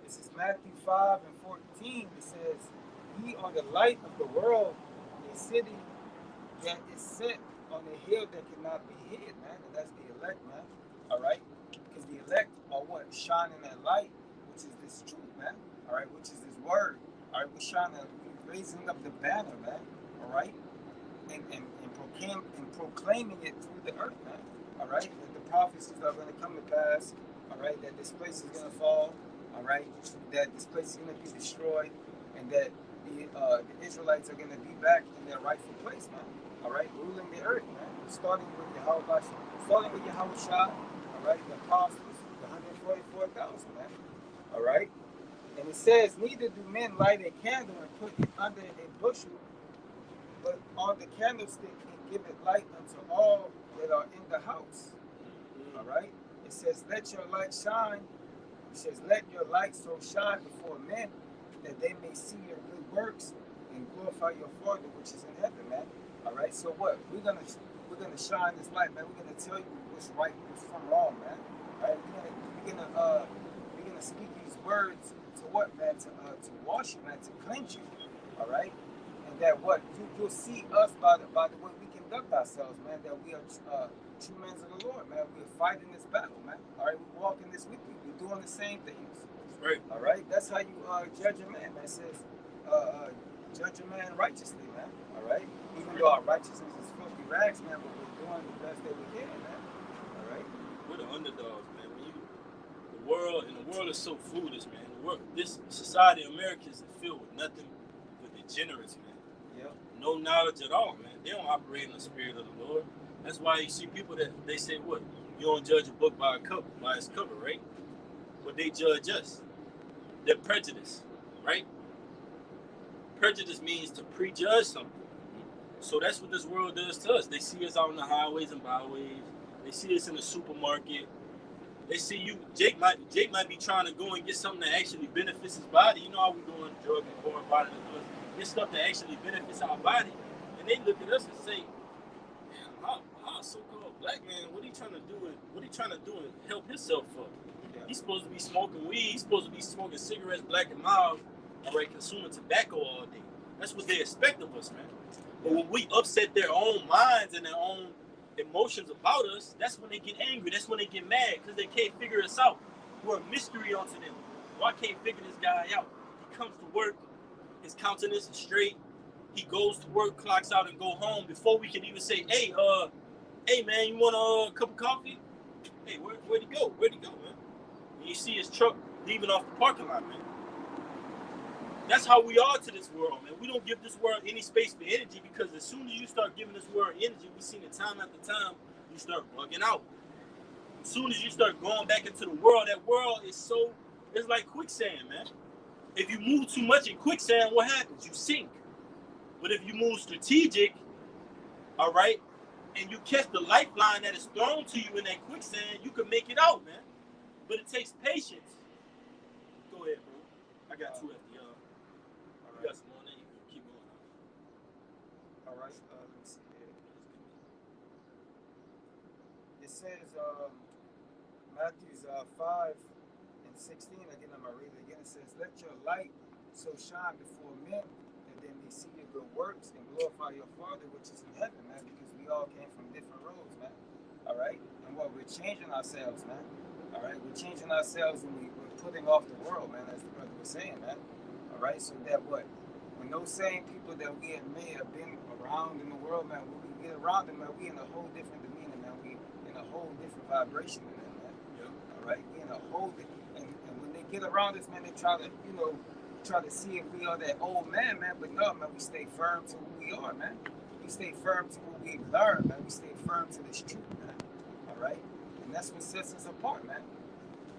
This is Matthew 5 and 14. It says, ye are the light of the world, a city that is set on a hill that cannot be hid, man. And that's the elect, man. All right? Because the elect are what? Shining that light, which is this truth, man. All right? Which is this word. All right? We're raising up the banner, man. All right? And proclaiming it through the earth, man. All right? That the prophecies are going to come to pass. All right? That this place is going to fall. All right? That this place is going to be destroyed. And that the Israelites are going to be back in their rightful place, man. All right? Ruling the earth, man. Starting with Yahweh Shah. All right? The apostles, the 144,000, man. All right? And it says, neither do men light a candle and put it under a bushel, but on the candlestick and give it light unto all that are in the house. All right? It says, let your light shine. It says, let your light so shine before men that they may see your good works and glorify your Father which is in heaven, man. All right? So what? We're gonna shine this light, man. We're gonna tell you what's right, what's from wrong, man. All right? We're gonna speak these words to what, man? To wash you, man, to cleanse you. All right? And that what you'll see us by the way we conduct ourselves, man. That we are true men of the Lord, man. We're fighting this battle, man. All right, we're walking this with you. We're doing the same things. Right. All right, that's how you judge a man. Man, it says judge a man righteously, man. All right, even though our righteousness is filthy rags, man, but we're doing the best that we can, man. All right. We're the underdogs, man. The world is so foolish, man. This society of America is filled with nothing but degenerates, man. Yeah. No knowledge at all, man. They don't operate in the spirit of the Lord. That's why you see people that they say, what? You don't judge a book by its cover, right? But they judge us. They're prejudiced, right? Prejudice means to prejudge something. So that's what this world does to us. They see us out on the highways and byways. They see us in the supermarket. They see you. Jake might be trying to go and get something that actually benefits his body. You know how we go on drug and foreign body to get stuff that actually benefits our body. And they look at us and say, "Man, how so-called black man? What are he trying to do? And help himself for? Yeah. He's supposed to be smoking weed. He's supposed to be smoking cigarettes, black and mild, all right, consuming tobacco all day. That's what they expect of us, man. But when we upset their own minds and their own emotions about us, that's when they get angry. That's when they get mad because they can't figure us out. We're a mystery unto them. Well, I can't figure this guy out. He comes to work His countenance is straight. He goes to work, clocks out, and go home before we can even say, hey, man, you want a cup of coffee? Hey, where'd he go? Where'd he go, man? And you see his truck leaving off the parking lot, man. That's how we are to this world, man. We don't give this world any space for energy, because as soon as you start giving this world energy, we've seen it time after time, you start bugging out. As soon as you start going back into the world, that world is it's like quicksand, man. If you move too much in quicksand, what happens? You sink. But if you move strategic, all right, and you catch the lifeline that is thrown to you in that quicksand, you can make it out, man. But it takes patience. Go ahead, bro. I got two after y'all. You got some more, then you can keep going. All right, let me see here. It says, Matthew 5:16, again, I'm going to read it again. It says, let your light so shine before men that they may see your good works and glorify your Father which is in heaven, man, because we all came from different roads, man. All right? And what we're changing ourselves, man. All right? We're changing ourselves, and we're putting off the world, man, as the brother was saying, man. All right? So that what? When those same people that we have made have been around in the world, man, when we get around them, man, we in a whole different demeanor, man. We in a whole different vibration than them, man. Yeah. All right? We in a whole different, and when they get around us, man, they try to, try to see if we are that old man, but no, man, we stay firm to who we are, man. We stay firm to what we've learned, man. We stay firm to this truth, man. All right? And that's what sets us apart, man.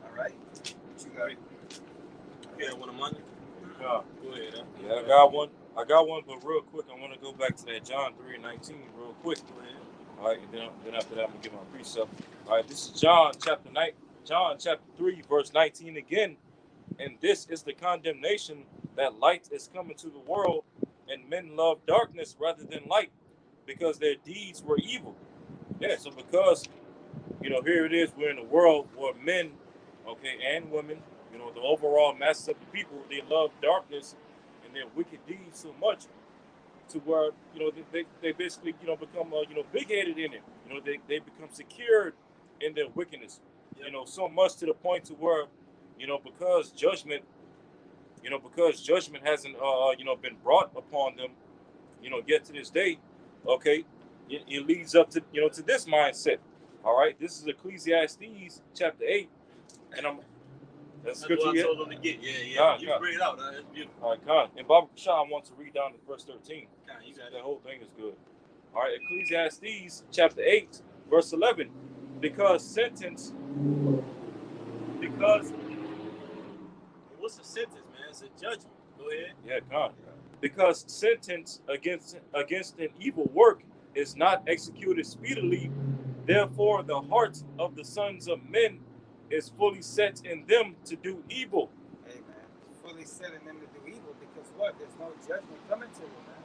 All right? What you got? Yeah, one of mine. Yeah. Go ahead, huh? Yeah, I got one, but real quick, I want to go back to that John 3:19 real quick. Go ahead. All right, and then after that, I'm gonna give my precept. All right, this is John chapter 3, verse 19 again. And this is the condemnation, that light is coming to the world, and men love darkness rather than light, because their deeds were evil. Yeah, so because, here it is, we're in a world where men, okay, and women, the overall masses of the people, they love darkness and their wicked deeds so much to where, they basically, become, big-headed in it. They become secured in their wickedness, so much to the point to where, because judgment hasn't, been brought upon them, yet to this day, okay, it leads up to, to this mindset. All right, this is Ecclesiastes chapter 8, and that's good what to I told them to get. Yeah. God, You God. bring it out. That's beautiful. All right, God. And Baba Kashah wants to read down to verse 13. God, you got That it. whole thing is good. All right, Ecclesiastes chapter 8, verse 11. Because What's the sentence, man? It's a judgment. Go ahead. Yeah, God. Because sentence against an evil work is not executed speedily, therefore the heart of the sons of men is fully set in them to do evil. Hey, man, fully set in them to do evil, because what? There's no judgment coming to them, man.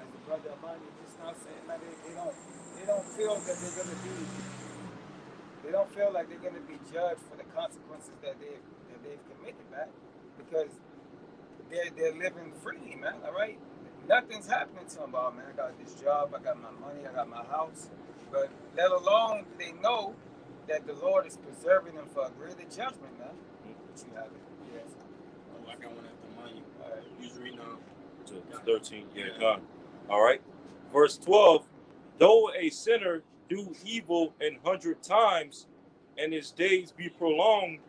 As the brother Amani just now saying, man, they don't feel that they're gonna be. They don't feel like they're gonna be judged for the consequences that they've committed, man, because they're living freely, man. All right, nothing's happening to them. Oh, man, I got this job, I got my money, I got my house, but let alone they know that the Lord is preserving them for a greater judgment, man. What you have it? Yes. Oh, I got one after mine. All right. You just read now. To 13. Yeah, God. All right. Verse 12. Though a sinner do evil 100 times, and his days be prolonged,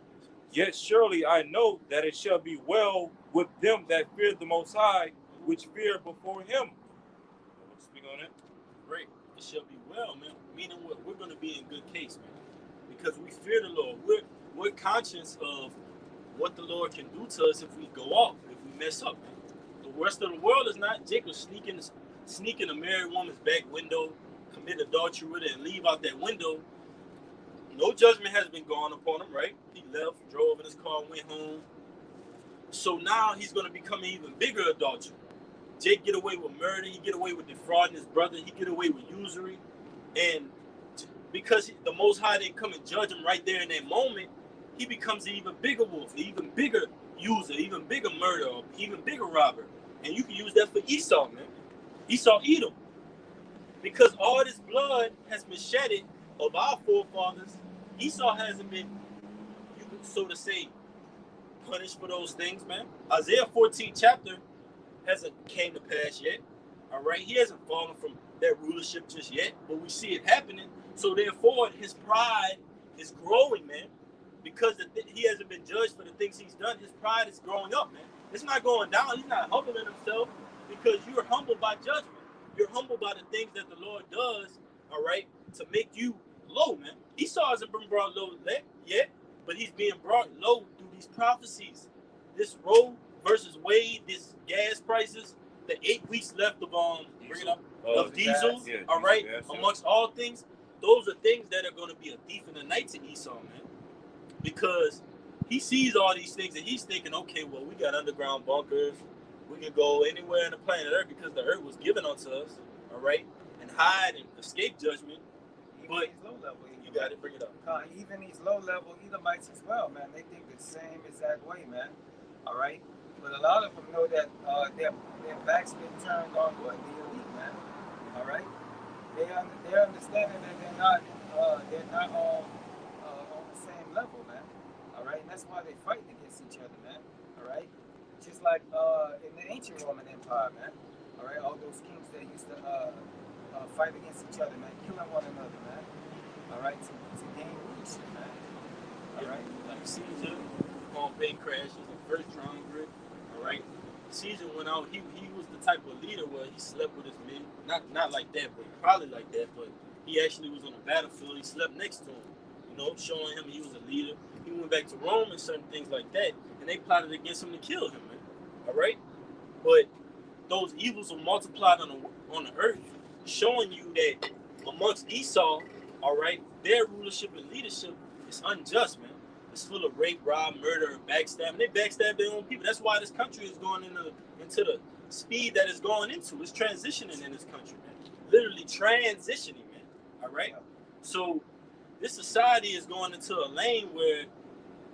yet surely I know that it shall be well with them that fear the Most High, which fear before him. Speak on it. Great. It shall be well, man. Meaning we're going to be in good case, man. Because we fear the Lord. We're conscious of what the Lord can do to us if we go off, if we mess up, man. The rest of the world is not. Jacob sneak in a married woman's back window, commit adultery with her, and leave out that window. No judgment has been gone upon him, right? He left, drove in his car, went home. So now he's going to become an even bigger adulterer. Jake get away with murder. He get away with defrauding his brother. He get away with usury. And because the Most High didn't come and judge him right there in that moment, he becomes an even bigger wolf, an even bigger user, even bigger murderer, even bigger robber. And you can use that for Esau, man. Esau Edom. Because all this blood has been shedded of our forefathers, Esau hasn't been, so to say, punished for those things, man. Isaiah 14 chapter hasn't came to pass yet. All right, he hasn't fallen from that rulership just yet, but we see it happening. So therefore, his pride is growing, man, because he hasn't been judged for the things he's done. His pride is growing up, man. It's not going down. He's not humbling himself because you're humbled by judgment. You're humbled by the things that the Lord does, all right, to make you low, man. Esau hasn't been brought low yet, but he's being brought low through these prophecies. This Roe versus Wade, this gas prices, the 8 weeks left of bring it up, of diesel, yeah, all right, gas, yeah. amongst all things, those are things that are going to be a thief in the night to Esau, man, because he sees all these things and he's thinking, okay, well, we got underground bunkers, we can go anywhere in the planet Earth because the Earth was given unto us, all right, and hide and escape judgment. But low level, you got to bring it up. Even these low level Edomites as well, man. They think the same exact way, man. All right, but a lot of them know that their backs been turned on what the elite, man. All right, they're understanding that they're not on the same level, man. All right, and that's why they fight against each other, man. All right, just like in the ancient Roman Empire, man. All right, all those kings that used to fight against each other, man, killing one another, man. All right, to gain rulership, man. All right, like Caesar, Pompey crashes the first triumvirate. All right, Caesar went out. He was the type of leader where he slept with his men. Not like that, but probably like that. But he actually was on the battlefield. He slept next to him, you know, showing him he was a leader. He went back to Rome and certain things like that, and they plotted against him to kill him, man. All right, but those evils were multiplied on the earth, showing you that amongst Esau, all right, their rulership and leadership is unjust, man. It's full of rape, rob, murder, and backstabbing. They backstab their own people. That's why this country is going into the speed that it's going into. It's transitioning in this country, man. Literally transitioning, man. All right? So this society is going into a lane where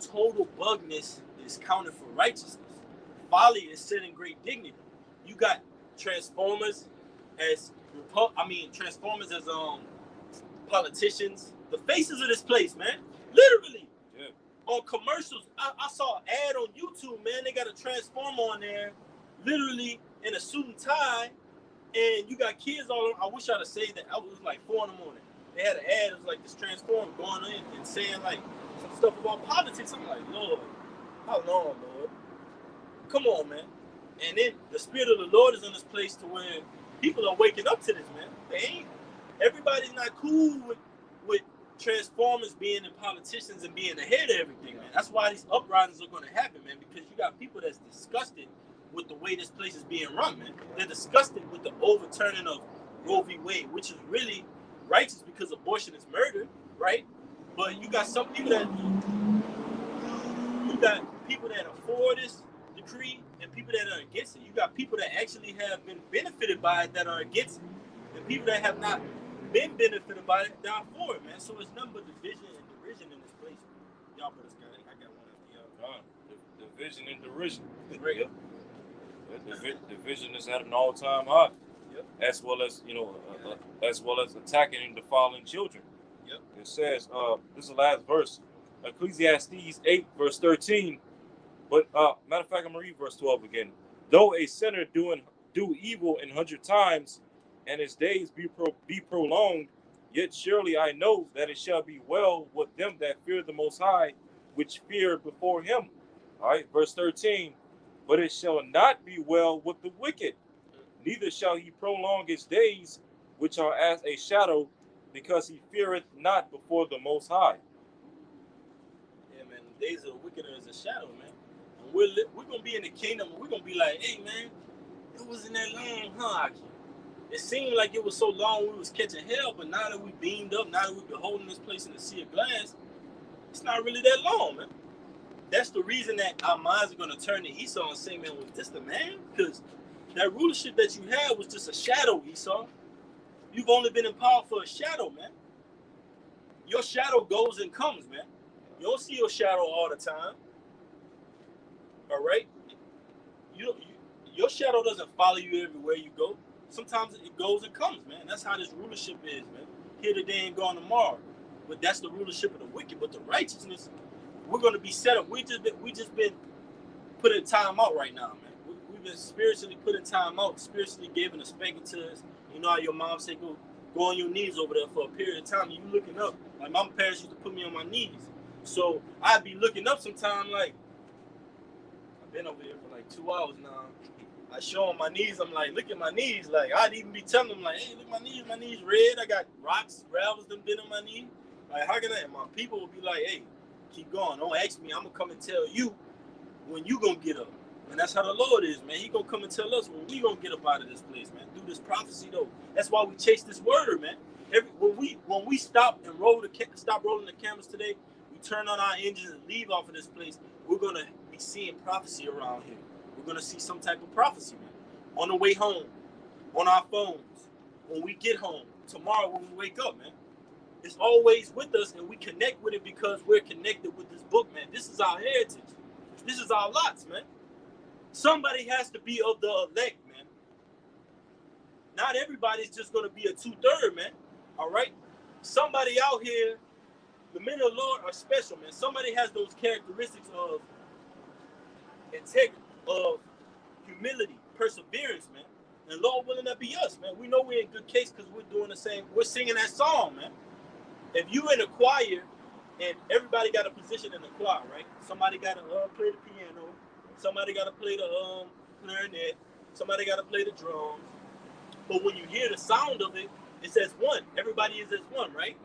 total bugness is counted for righteousness. Folly is setting great dignity. You got Transformers as politicians, the faces of this place, man. Literally. Yeah. On commercials, I saw an ad on YouTube, man. They got a Transformer on there, literally in a suit and tie, and you got kids all over. I wish I'd have saved that. It was like 4 in the morning. They had an ad. It was like this Transformer going in and saying like some stuff about politics. I'm like, Lord, how long, Lord? Come on, man. And then the Spirit of the Lord is in this place to where people are waking up to this, man. Everybody's not cool with Transformers being in politicians and being ahead of everything, man. That's why these uprisings are going to happen, man, because you got people that's disgusted with the way this place is being run, man. They're disgusted with the overturning of Roe v. Wade, which is really righteous because abortion is murder, right? But you got some people that are for this decree and people that are against it. You got people that actually have been benefited by it that are against it, and people that have not been benefited by it that are for it, man. So it's nothing but division and derision in this place. Y'all brothers got it. I got one after y'all. Division and derision. Right. Division is at an all-time high. Yep. As well as attacking and defiling children. Yep. It says, this is the last verse, Ecclesiastes 8, verse 13. But matter of fact, I'm gonna read verse 12 again. Though a sinner do evil 100 times, and his days be prolonged, yet surely I know that it shall be well with them that fear the Most High, which fear before him. All right, verse 13. But it shall not be well with the wicked, neither shall he prolong his days, which are as a shadow, because he feareth not before the Most High. Yeah, man, the days of the wicked are as a shadow, man. And we're going to be in the kingdom, and we're going to be like, hey, man, it wasn't that long, huh, Aki? It seemed like it was so long we was catching hell, but now that we beamed up, now that we've been holding this place in a sea of glass, it's not really that long, man. That's the reason that our minds are going to turn to Esau and say, man, was this the man? Because that rulership that you had was just a shadow, Esau. You've only been in power for a shadow, man. Your shadow goes and comes, man. You don't see your shadow all the time. All right? Your shadow doesn't follow you everywhere you go. Sometimes it goes and comes, man. That's how this rulership is, man. Here today and gone tomorrow. But that's the rulership of the wicked. But the righteousness, we're going to be set up. We just been put in time out right now, man. we've been spiritually put in time out, spiritually given a spanking to us. You know how your mom say go on your knees over there for a period of time. You looking up. Like my parents used to put me on my knees. So I'd be looking up sometime like, I've been over here for like 2 hours now. I show them my knees. I'm like, look at my knees. Like I'd even be telling them like, hey, look at my knees red. I got rocks, gravels done been on my knee. Like how can I? And my people will be like, hey, keep going. Don't ask me. I'm gonna come and tell you when you gonna get up. And that's how the Lord is, man. He gonna come and tell us when we gonna get up out of this place, man. Do this prophecy though. That's why we chase this word, man. When we stop and stop rolling the cameras today, we turn on our engines and leave off of this place. We're gonna be seeing prophecy around here. We're gonna see some type of prophecy, man. On the way home, on our phones, when we get home, tomorrow when we wake up, man. It's always with us, and we connect with it because we're connected with this book, man. This is our heritage. This is our lots, man. Somebody has to be of the elect, man. Not everybody's just going to be a 2/3, man. All right? Somebody out here, the men of the Lord are special, man. Somebody has those characteristics of integrity, of humility, perseverance, man. And Lord willing, that be us, man. We know we're in good case because we're doing the same. We're singing that song, man. If you in a choir and everybody got a position in the choir, right? Somebody got to play the piano. Somebody got to play the clarinet. Somebody got to play the drums. But when you hear the sound of it, it says one. Everybody is as one, right?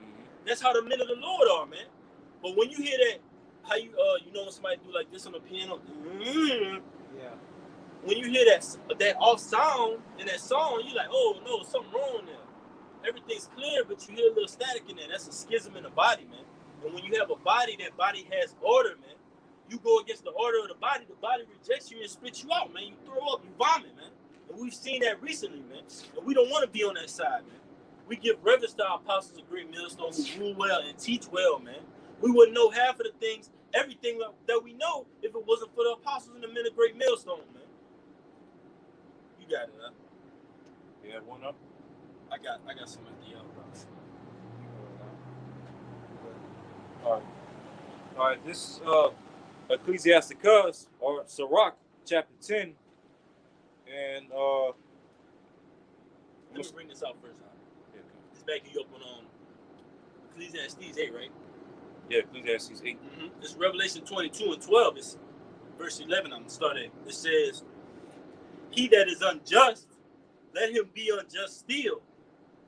That's how the men of the Lord are, man. But when you hear that, how you know when somebody do like this on the piano, Yeah. when you hear that off sound in that song, you're like, oh no, something wrong there. Everything's clear, but you hear a little static in there. That's a schism in the body, man. And when you have a body, that body has order, man. You go against the order of the body rejects you and spits you out, man. You throw up, you vomit, man. And we've seen that recently, man. And we don't want to be on that side, man. We give reverence to our apostles of Great Millstone who rule well and teach well, man. We wouldn't know half of the things, everything that we know if it wasn't for the apostles and the men of Great Millstone, man. You got it, huh? Yeah, one up. I got some at the bro. All right. This Ecclesiasticus or Sirach chapter 10, and let me bring this out first, huh? Yeah, It's backing you up on Ecclesiastes 8, right? Yeah, Ecclesiastes 8. Mm-hmm. It's Revelation 22:12. It's verse 11. I'm gonna start at. It says, "He that is unjust, let him be unjust still,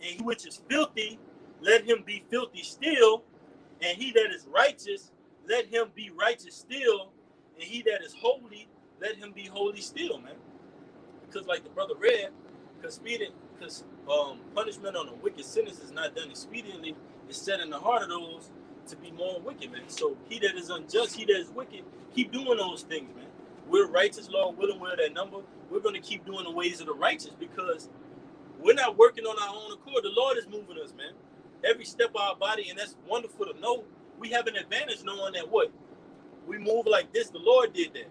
and he which is filthy, let him be filthy still, and he that is righteous, let him be righteous still, and he that is holy, let him be holy still," man. Because like the brother read, because punishment on a wicked sinners is not done expediently, it's set in the heart of those to be more wicked, man. So he that is unjust, he that is wicked, keep doing those things, man. We're righteous, Lord willing, we're that number. We're going to keep doing the ways of the righteous because we're not working on our own accord. The Lord is moving us, man. Every step of our body, and that's wonderful to know. We have an advantage knowing that what? We move like this. The Lord did that.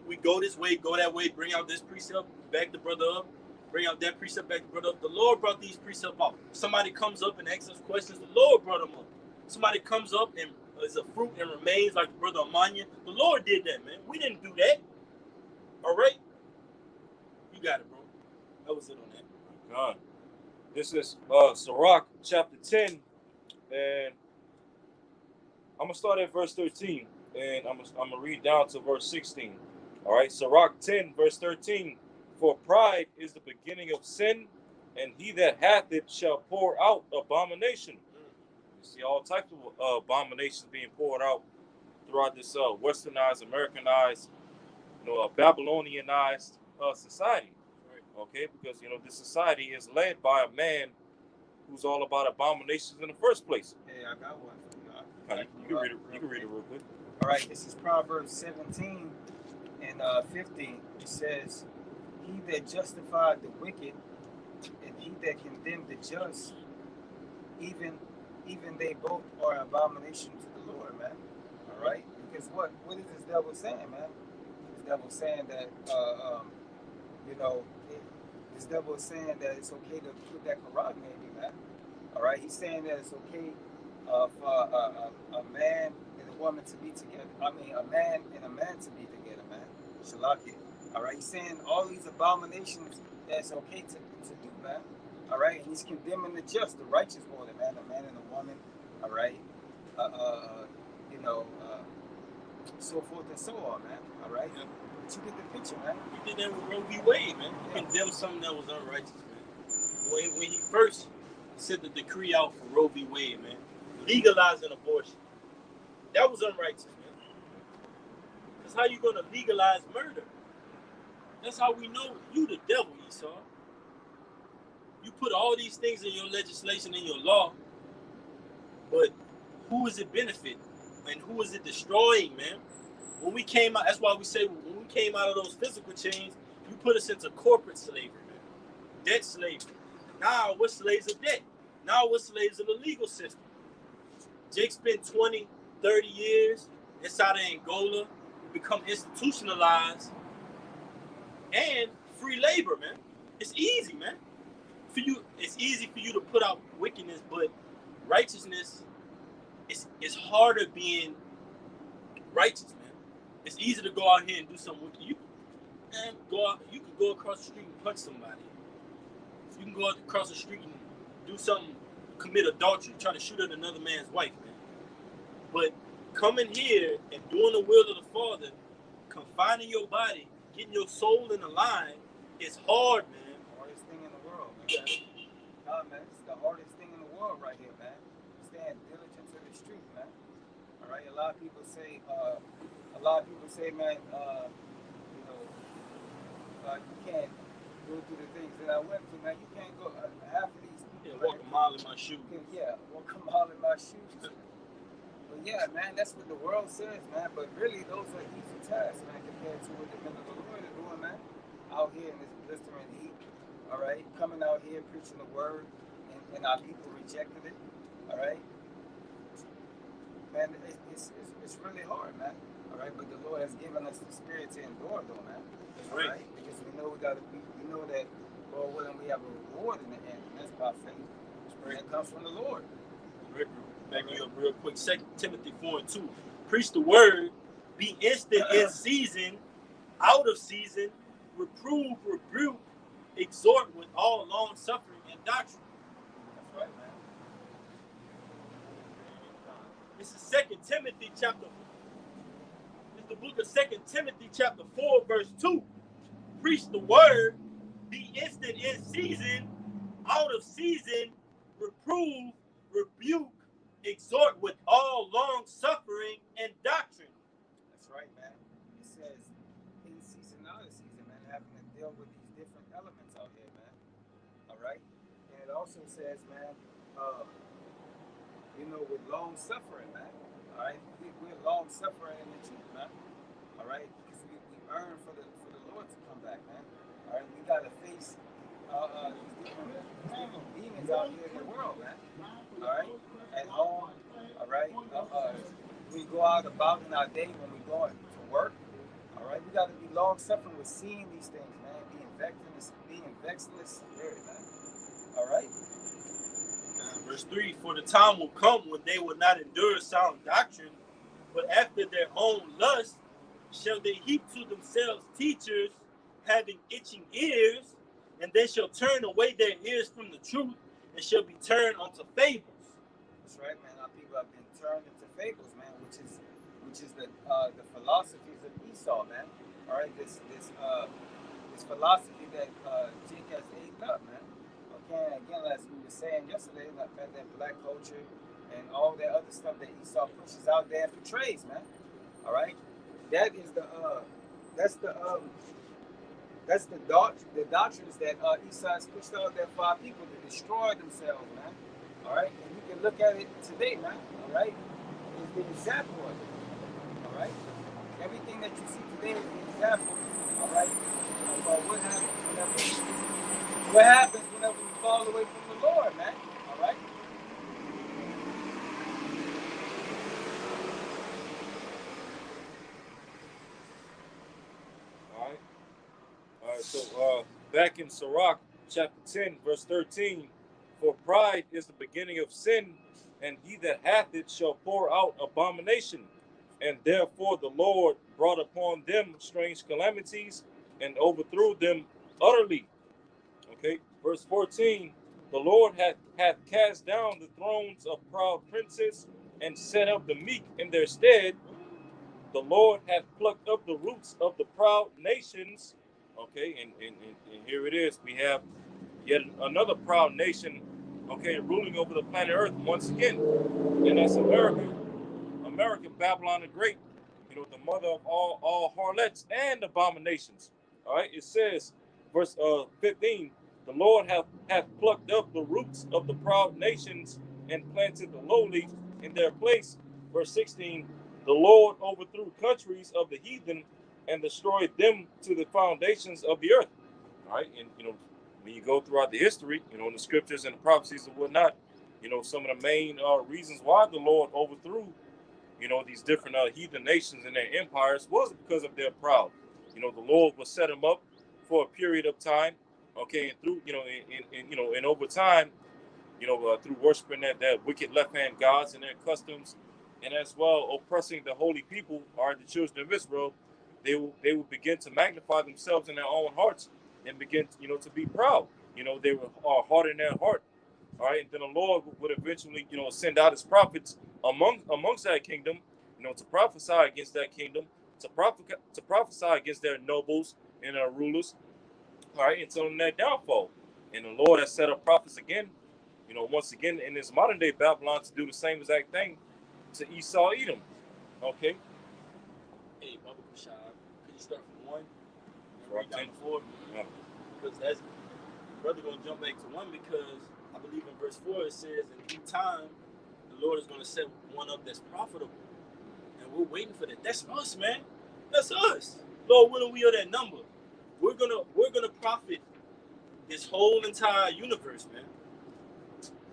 We go this way, go that way, bring out this precept, back the brother up, bring out that precept, back the brother up. The Lord brought these precepts up. Somebody comes up and asks us questions, the Lord brought them up. Somebody comes up and is a fruit and remains like the brother Amanya. The Lord did that, man. We didn't do that. All right? You got it, bro. That was it on that. God. This is Sirach chapter 10, and I'm gonna start at verse 13, and I'm gonna read down to verse 16. All right, Sirach 10, verse 13. For pride is the beginning of sin, and he that hath it shall pour out abomination. You see all types of abominations being poured out throughout this westernized, Americanized, Babylonianized society. Okay, because this society is led by a man who's all about abominations in the first place. Hey, I got one for you. Right, you can read it. You can read it real quick. All right, this is Proverbs 17 and 15. It says, "He that justified the wicked, and he that condemned the just, even they both are abomination to the Lord," man. All right, because what is this devil saying, man? This devil saying that this devil is saying that it's okay to put that Quran maybe, man. All right, he's saying that it's okay for a man and a woman to be together. I mean, a man and a man to be together, man. Shalaki. All right, he's saying all these abominations that's okay to do, man. All right, and he's condemning the just, the righteous order, man, a man and a woman. All right, uh, uh, you know, so forth and so on, man. All right, Yeah. but you get the picture, man. We did that with Roe v. Wade, man. We condemned something that was unrighteous, man. When he first set the decree out for Roe v. Wade, man, legalizing abortion, that was unrighteous, man. That's how you gonna legalize murder. That's how we know you the devil, Esau. You put all these things in your legislation, in your law, but who is it benefiting? And who is it destroying, man? When we came out, that's why we say when we came out of those physical chains, you put us into corporate slavery, man. Debt slavery. Now we're slaves of debt. Now we're slaves of the legal system. Jake spent 20, 30 years inside of Angola, become institutionalized, and free labor, man. It's easy, man. For you, it's easy for you to put out wickedness, but righteousness it's harder being righteous, man. It's easy to go out here and do something wicked. You can go across the street and punch somebody. You can go across the street and do something, commit adultery, try to shoot at another man's wife, man. But coming here and doing the will of the Father, confining your body, getting your soul in the line, is hard, man. Hardest thing in the world, man. Nah, man, it's the hardest thing in the world right here, man. Stand diligent to the street, man. All right, a lot of people say, man, you know, you can't go through the things that I went through, man. You can't go half of these people. Walk a mile in my shoes. Walk a mile in my shoes. But yeah, man, that's what the world says, man. But really, those are easy tasks, man, compared to what the men of the Lord are doing, man. Out here in this blistering heat, all right, coming out here preaching the word, and our people rejected it, all right. Man, it's really hard, man. All right, but the Lord has given us the spirit to endure, though, man. All right, because we know we know that, Lord willing, we have a reward in the end, and that's by faith. And it comes from the Lord. Back you up real quick. 2 Timothy 4:2. Preach the word, be instant in season, out of season, reprove, rebuke, exhort with all long suffering and doctrine. That's right, man. This is 2 Timothy chapter. It's the book of 2 Timothy chapter 4, verse 2. Preach the word, be instant in season, out of season, reprove, rebuke, exhort with all long suffering and doctrine. That's right, man. It says in season, out of season, man, having to deal with these different elements out here, man. All right, and it also says, man, you know, with long suffering, man. All right, we're long suffering in the truth, man. All right, because we earn for the Lord to come back, man. All right, we gotta face these different demons out here in the world, man. All right, at home. All right, we go out about in our day when we're going to work. All right, we gotta be long suffering with seeing these things, man. Being vexed in the spirit, man. All right. Verse 3, for the time will come when they will not endure sound doctrine, but after their own lust shall they heap to themselves teachers having itching ears, and they shall turn away their ears from the truth and shall be turned unto fables. That's right, man. Our people have been turned into fables, man, which is the philosophies of Esau, man. All right, this philosophy that Jake has ate up, man. Okay, again, as we were saying yesterday, that black culture and all that other stuff that Esau pushes out there and portrays, man. All right, that is the doctrines that Esau has pushed out there for our people to destroy themselves, man. All right, and you can look at it today, man. All right, it's the example of it. All right, everything that you see today is the example. All right, of what happens whenever we fall away from the Lord, man. All right. All right. So back in Sirach chapter 10, verse 13, for pride is the beginning of sin, and he that hath it shall pour out abomination. And therefore the Lord brought upon them strange calamities, and overthrew them utterly. Okay, verse 14. The Lord hath cast down the thrones of proud princes and set up the meek in their stead. The Lord hath plucked up the roots of the proud nations. Okay, and here it is. We have yet another proud nation, okay, ruling over the planet Earth once again, and that's America. America, Babylon the Great, the mother of all harlots and abominations. All right, it says, verse 15, the Lord hath plucked up the roots of the proud nations and planted the lowly in their place. Verse 16, the Lord overthrew countries of the heathen and destroyed them to the foundations of the earth. All right, and when you go throughout the history, in the scriptures and the prophecies and whatnot, some of the main reasons why the Lord overthrew these different heathen nations and their empires was because of their pride. The Lord will set them up for a period of time, okay, and through, and over time, through worshiping that wicked left-hand gods and their customs, and as well oppressing the holy people, or the children of Israel, they will begin to magnify themselves in their own hearts and begin, to be proud. They were hard in their heart. All right, and then the Lord would eventually, send out his prophets amongst that kingdom, to prophesy against that kingdom, to prophesy against their nobles and their rulers, all right, until their downfall. And the Lord has set up prophets again, once again in this modern day Babylon to do the same exact thing to Esau, Edom. Okay. Hey, Baba Kushab, could you start from 1 and read Right, down to 4? Yeah. Because that's brother gonna jump back to 1 because I believe in verse 4 it says in due time the Lord is gonna set one up that's profitable. And we're waiting for that. That's us, man. That's us. Lord willing, we are that number. We're gonna profit this whole entire universe, man.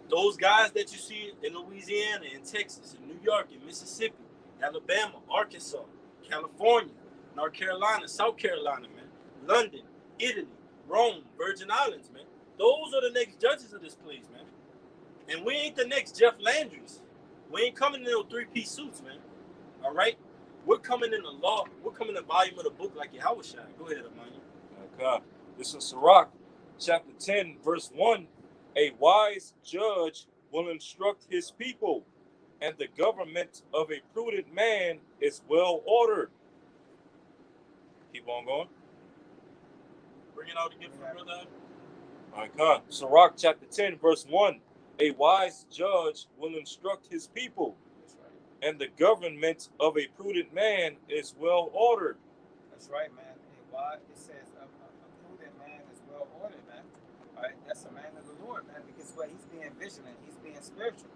Those guys that you see in Louisiana, in Texas, in New York, in Mississippi, Alabama, Arkansas, California, North Carolina, South Carolina, man, London, Italy, Rome, Virgin Islands, man. Those are the next judges of this place, man. And we ain't the next Jeff Landry's. We ain't coming in those 3-piece suits, man. All right? We're coming in the law. We're coming in the volume of the book like Yahweh Shai. Go ahead, Amani. Okay. This is Sirach, chapter 10, verse 1. A wise judge will instruct his people, and the government of a prudent man is well ordered. Keep on going. Bring it out again for brother. Okay. Sirach, chapter 10, verse 1. A wise judge will instruct his people, and the government of a prudent man is well ordered. That's right, man. It says a prudent man is well ordered, man. All right, that's a man of the Lord, man, because he's being vigilant, he's being spiritual.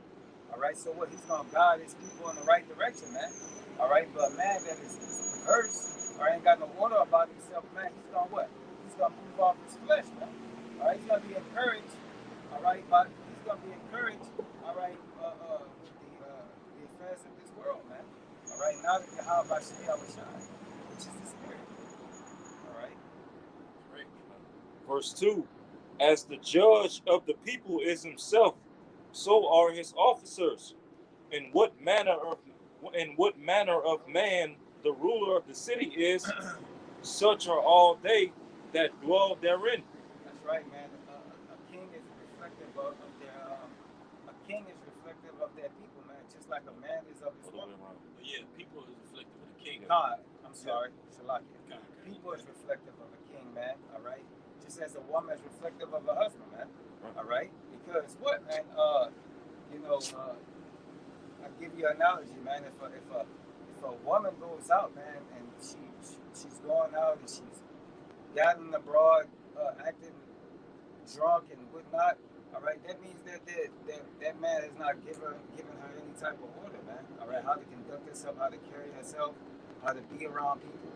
All right, so he's gonna guide his people in the right direction, man. All right, but a man that is perverse or ain't got no order about himself, man, he's gonna what? He's gonna move off his flesh, man. All right, he's gonna be encouraged. All right, but he's gonna be encouraged. All right, the affairs of this world, man. All right, now that Yahweh Shai, which is the spirit. All right. Right. Verse 2. As the judge of the people is himself, so are his officers. In what manner of man the ruler of the city is, such are all they that dwell therein. That's right, man. A king is reflective of their people, man. Just like a man is of his woman. But yeah, people is reflective of the king. God, I'm sorry, Shalakia. People is reflective of a king, man. All right. Just as a woman is reflective of a husband, man. All right. Because what, man? I give you an analogy, man. If a woman goes out, man, and she's going out and she's gathering abroad, acting drunk and whatnot, all right, that means that man has not given her any type of order, man. All right, how to conduct herself, how to carry herself, how to be around people.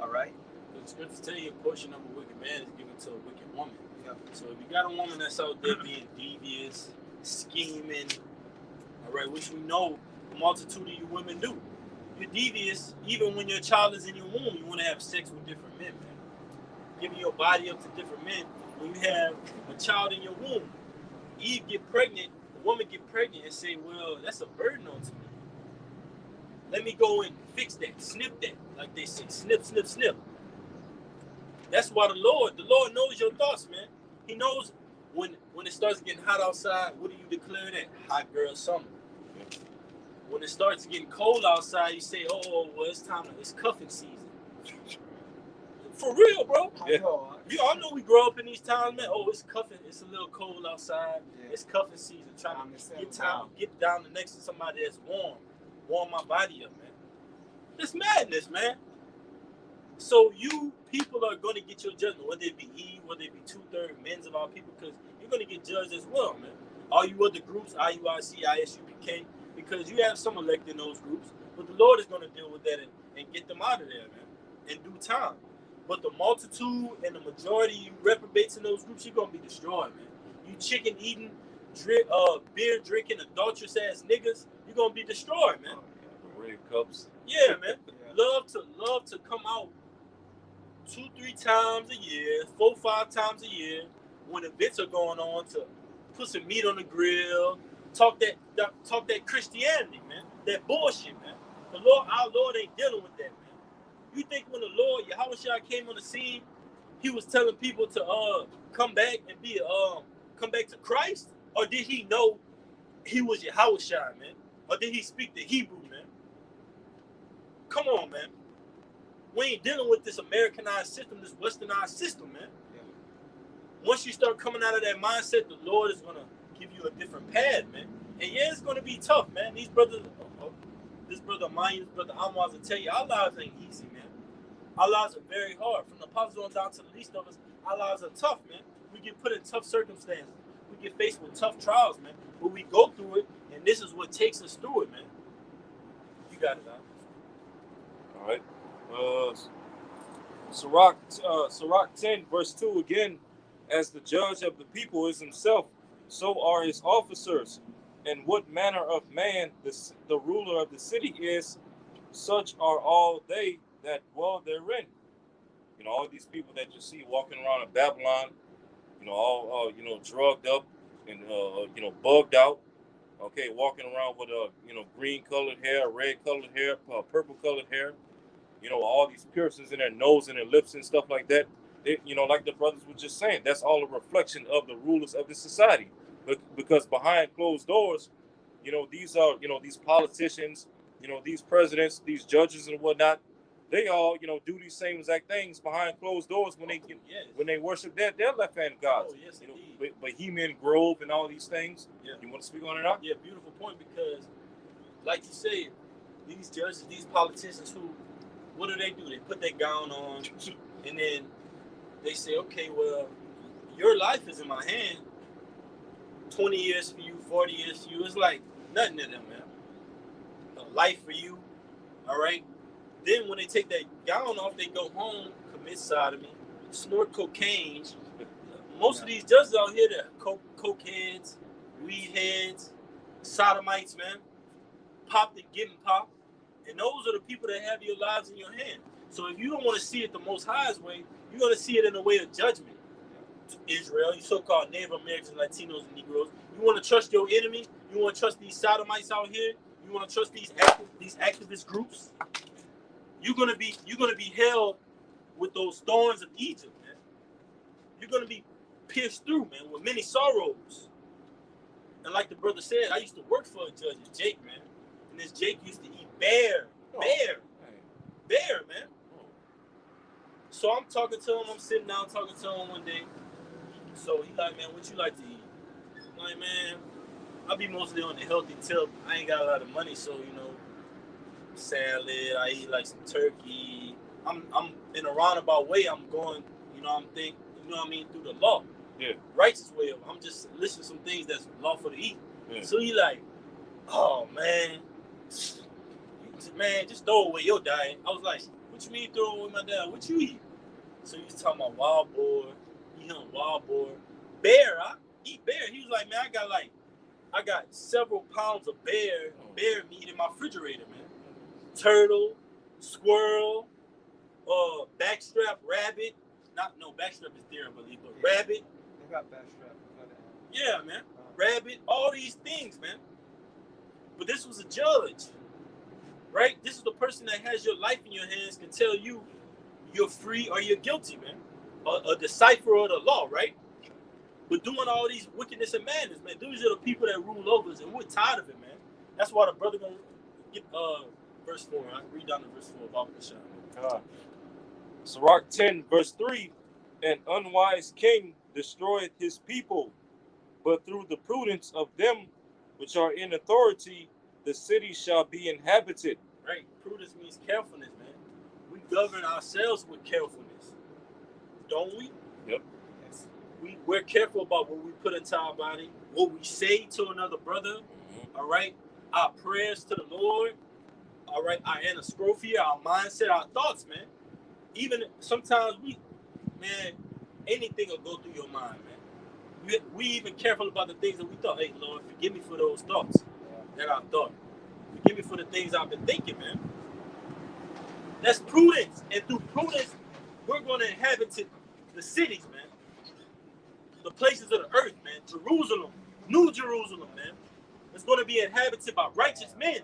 All right. The scriptures tell you a portion of a wicked man is given to a wicked woman. Yeah. So if you got a woman that's out there being devious, scheming, all right, which we know a multitude of you women do. You're devious, even when your child is in your womb, you want to have sex with different men, man. Giving your body up to different men. When you have a child in your womb, Eve get pregnant, the woman get pregnant and say, well, that's a burden onto me. Let me go and fix that, snip that, like they say, snip, snip, snip. That's why the Lord knows your thoughts, man. He knows when it starts getting hot outside, what do you declare that? Hot girl summer. When it starts getting cold outside, you say, oh, well, it's cuffing season. For real, bro. Yeah. You all know we grow up in these towns, man. Oh, it's cuffing. It's a little cold outside. Yeah. It's cuffing season. Trying to get down next to somebody that's warm my body up, man. It's madness, man. So you people are going to get your judgment, whether it be Eve, whether it be 2/3 men's of our people, because you're going to get judged as well, man. All you other groups, IUIC, ISUPK, because you have some elect in those groups, but the Lord is going to deal with that and get them out of there, man, in due time. But the multitude and the majority you reprobates in those groups, you're going to be destroyed, man. You chicken eating, beer drinking, adulterous ass niggas, you're going to be destroyed, man. Red cups. Yeah, man. Yeah. Love to come out 2-3 times a year, 4-5 times a year, when events are going on, to put some meat on the grill, talk that Christianity, man, that bullshit, man. Our Lord ain't dealing with that, man. You think when the Lord Yahushua came on the scene, he was telling people to come back and come back to Christ, or did he know he was Yahushua, man, or did he speak the Hebrew, man? Come on, man. We ain't dealing with this Americanized system, this westernized system, man. Yeah. Once you start coming out of that mindset, the Lord is going to give you a different path, man. And yeah, it's going to be tough, man. These brothers, this brother Mine, this brother Amwaz will tell you, our lives ain't easy, man. Our lives are very hard. From the apostles on down to the least of us, our lives are tough, man. We get put in tough circumstances. We get faced with tough trials, man. But we go through it, and this is what takes us through it, man. You got it, man. All right. Sirach 10, verse 2 again, as the judge of the people is himself, so are his officers. And what manner of man the ruler of the city is, such are all they that dwell therein. You know, all these people that you see walking around in Babylon, you know, all drugged up and bugged out. Okay, walking around with green colored hair, red colored hair, purple colored hair. You know, all these piercings in their nose and their lips and stuff like that. They, like the brothers were just saying, that's all a reflection of the rulers of the society. Because behind closed doors, these are, these politicians, these presidents, these judges and whatnot, they all, do these same exact things behind closed doors when they worship their left-hand gods. Oh, yes, Bohemian Grove and all these things. Yeah. You want to speak on it now? Yeah, beautiful point, because, like you said, these judges, these politicians what do? They put their gown on, and then they say, okay, well, your life is in my hand. 20 years for you, 40 years for you. It's like nothing to them, man. A life for you, all right? Then when they take that gown off, they go home, commit sodomy, snort cocaine. Most of these judges out here, they're coke heads, weed heads, sodomites, man. Popped and getting popped. And those are the people that have your lives in your hand. So if you don't want to see it the Most High's way, you're going to see it in a way of judgment. Israel, you so-called Native Americans, Latinos, and Negroes, you want to trust your enemy? You want to trust these sodomites out here? You want to trust these activist groups? You're gonna be held with those thorns of Egypt, man. You're gonna be pierced through, man, with many sorrows. And like the brother said, I used to work for a judge, Jake, man. And this Jake used to eat bear, man. So I'm talking to him. I'm sitting down talking to him one day. So he like, man, what you like to eat? I'm like, man, I be mostly on the healthy tip. I ain't got a lot of money, so salad. I eat like some turkey. I'm in a roundabout way. I'm going, through the law. Yeah. Righteous way of. I'm just listing some things that's lawful to eat. Yeah. So he like, oh man, just throw away your diet. I was like, what you mean throw away my diet? What you eat? So he was talking about wild boar. He hunt wild boar. Bear, I eat bear. He was like, man, I got several pounds of bear meat in my refrigerator, man. Turtle, squirrel, backstrap rabbit. Backstrap is deer, I believe, but rabbit. They got backstrap. Yeah, man. Rabbit, all these things, man. But this was a judge, right? This is the person that has your life in your hands, can tell you you're free or you're guilty, man. a decipherer of the law, right? But doing all these wickedness and madness, man. These are the people that rule over us, and we're tired of it, man. That's why the brother gonna get verse 4. I can read down to verse 4 about the shot. Sirach 10, verse 3, an unwise king destroyeth his people, but through the prudence of them which are in authority, the city shall be inhabited. Right. Prudence means carefulness, man. We govern ourselves with carefulness, don't we? Yep. Yes. We're careful about what we put into our body, what we say to another brother, all right? Our prayers to the Lord, all right? Our anastrophia, our mindset, our thoughts, man. Even sometimes man, anything will go through your mind, man. We even careful about the things that we thought. Hey, Lord, forgive me for those thoughts that I've thought. Forgive me for the things I've been thinking, man. That's prudence. And through prudence, we're going to inhabit the cities, man. The places of the earth, man. Jerusalem, New Jerusalem, man. It's going to be inhabited by righteous men,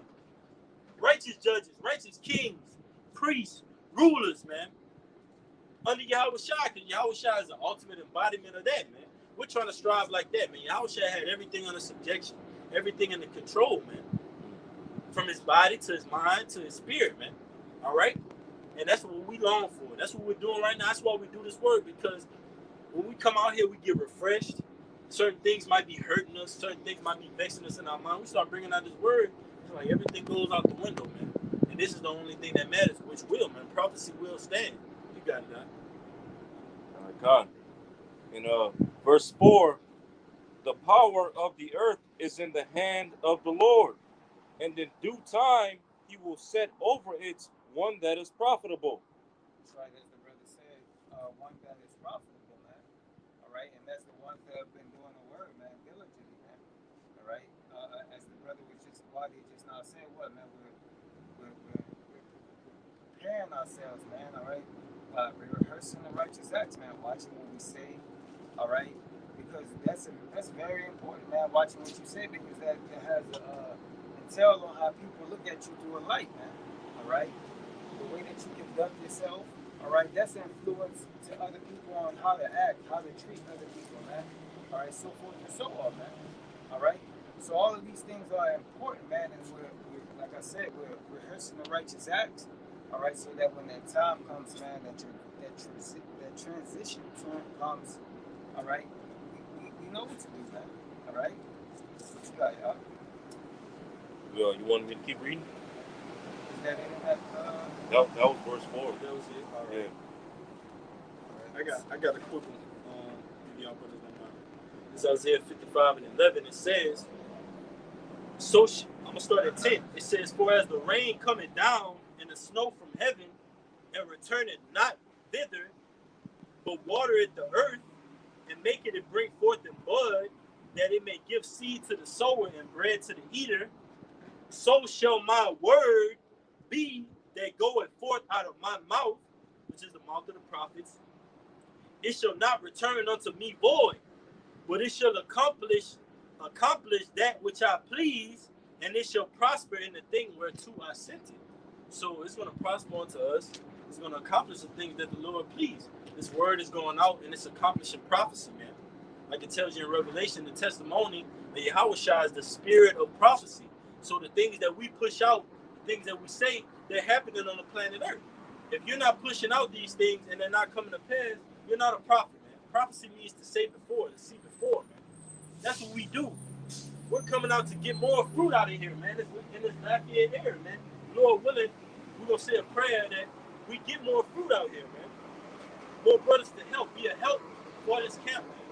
righteous judges, righteous kings, priests, rulers, man. Under Yahushua, because Yahushua is the ultimate embodiment of that, man. We're trying to strive like that, man. Yahushua had everything under subjection, everything under control, man. From his body to his mind to his spirit, man. All right? And that's what we long for. That's what we're doing right now. That's why we do this work, because when we come out here, we get refreshed. Certain things might be hurting us. Certain things might be vexing us in our mind. We start bringing out this word. It's like everything goes out the window, man. And this is the only thing that matters, which will, man. Prophecy will stand. You got it, God. All right, God. In verse 4, the power of the earth is in the hand of the Lord, and in due time he will set over it one that is profitable. That's right, as the brother said, one that is profitable, man. All right, and that's the ones that have been doing the word, man, diligently, man. All right, as the brother was just now saying, what, man, we're preparing ourselves, man. All right, we're rehearsing the righteous acts, man. Watching what we say, all right, because that's very important, man. Watching what you say, because that has a tell on how people look at you through a light, man. All right, the way that you conduct yourself, all right, that's influence to other people on how to act, how to treat other people, man. All right, so forth and so on, man. All right, so all of these things are important, man, and we're like I said, we're rehearsing the righteous acts, all right, so that when that time comes, man, that transition comes, all right, we know what to do, man. All right, what you got, y'all? Well, you want me to keep reading? Is that in that? That was verse 4. That was it. All right. Yeah. I got a quick one. Maybe y'all put it on mine. It's Isaiah 55 and 11. It says, I'm going to start at 10. It says, for as the rain cometh down and the snow from heaven, and returneth not thither, but watereth the earth, and maketh it bring forth in bud, that it may give seed to the sower and bread to the eater, so shall my word be that goeth forth out of my mouth, which is the mouth of the prophets. It shall not return unto me void, but it shall accomplish that which I please, and it shall prosper in the thing whereto I sent it. So it's going to prosper unto us. It's going to accomplish the things that the Lord pleased. This word is going out, and it's accomplishing prophecy, man. Like it tells you in Revelation, the testimony that Yahushua is the spirit of prophecy. So the things that we push out, the things that we say, they're happening on the planet Earth. If you're not pushing out these things and they're not coming to pass, you're not a prophet, man. Prophecy means to say before, to see before, man. That's what we do. We're coming out to get more fruit out of here, man. In this Lafayette area, man. Lord willing, we're going to say a prayer that we get more fruit out here, man. More brothers to help, be a help for this camp, man.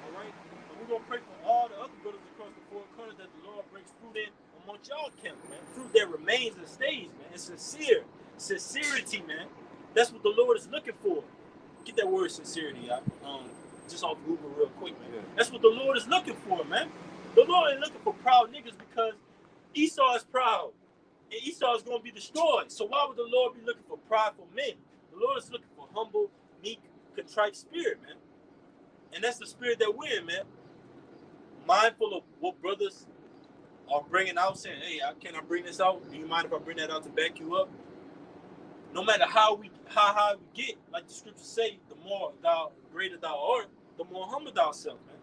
All right? And we're going to pray for all the other brothers across the four corners that the Lord brings fruit in amongst y'all camp, man. Fruit that remains and stays, man. It's sincere. Sincerity, man. That's what the Lord is looking for. Get that word sincerity out. Just off Google real quick, man. Yeah. That's what the Lord is looking for, man. The Lord ain't looking for proud niggas, because Esau is proud. And Esau is going to be destroyed. So why would the Lord be looking for prideful men? The Lord is looking for humble, meek, contrite spirit, man. And that's the spirit that we're in, man. Mindful of what brothers are bringing out, saying, hey, can I bring this out? Do you mind if I bring that out to back you up? no matter how high we get, like the scriptures say, the more thou greater thou art, the more humble thou self, man.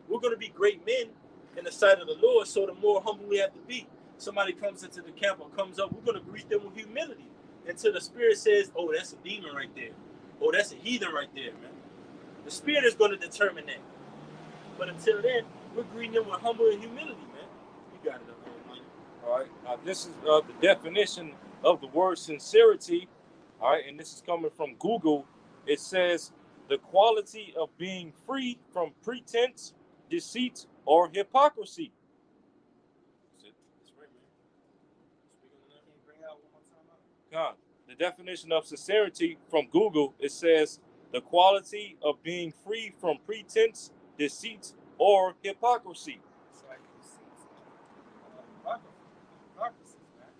We're gonna be great men in the sight of the Lord, so the more humble we have to be. Somebody comes into the camp or comes up, we're gonna greet them with humility until the Spirit says, "Oh, that's a demon right there. Oh, that's a heathen right there, man." The Spirit is gonna determine that. But until then, we're greeting them with humble and humility, man. You got it, Mike. All right. This is the definition of the word sincerity. All right, and this is coming from Google. It says the quality of being free from pretense, deceit, or hypocrisy. That's right, man. Speak on that. Can you bring out one more time? God, the definition of sincerity from Google, it says the quality of being free from pretense, deceit, or hypocrisy. It's like deceits, hypocrisy, man.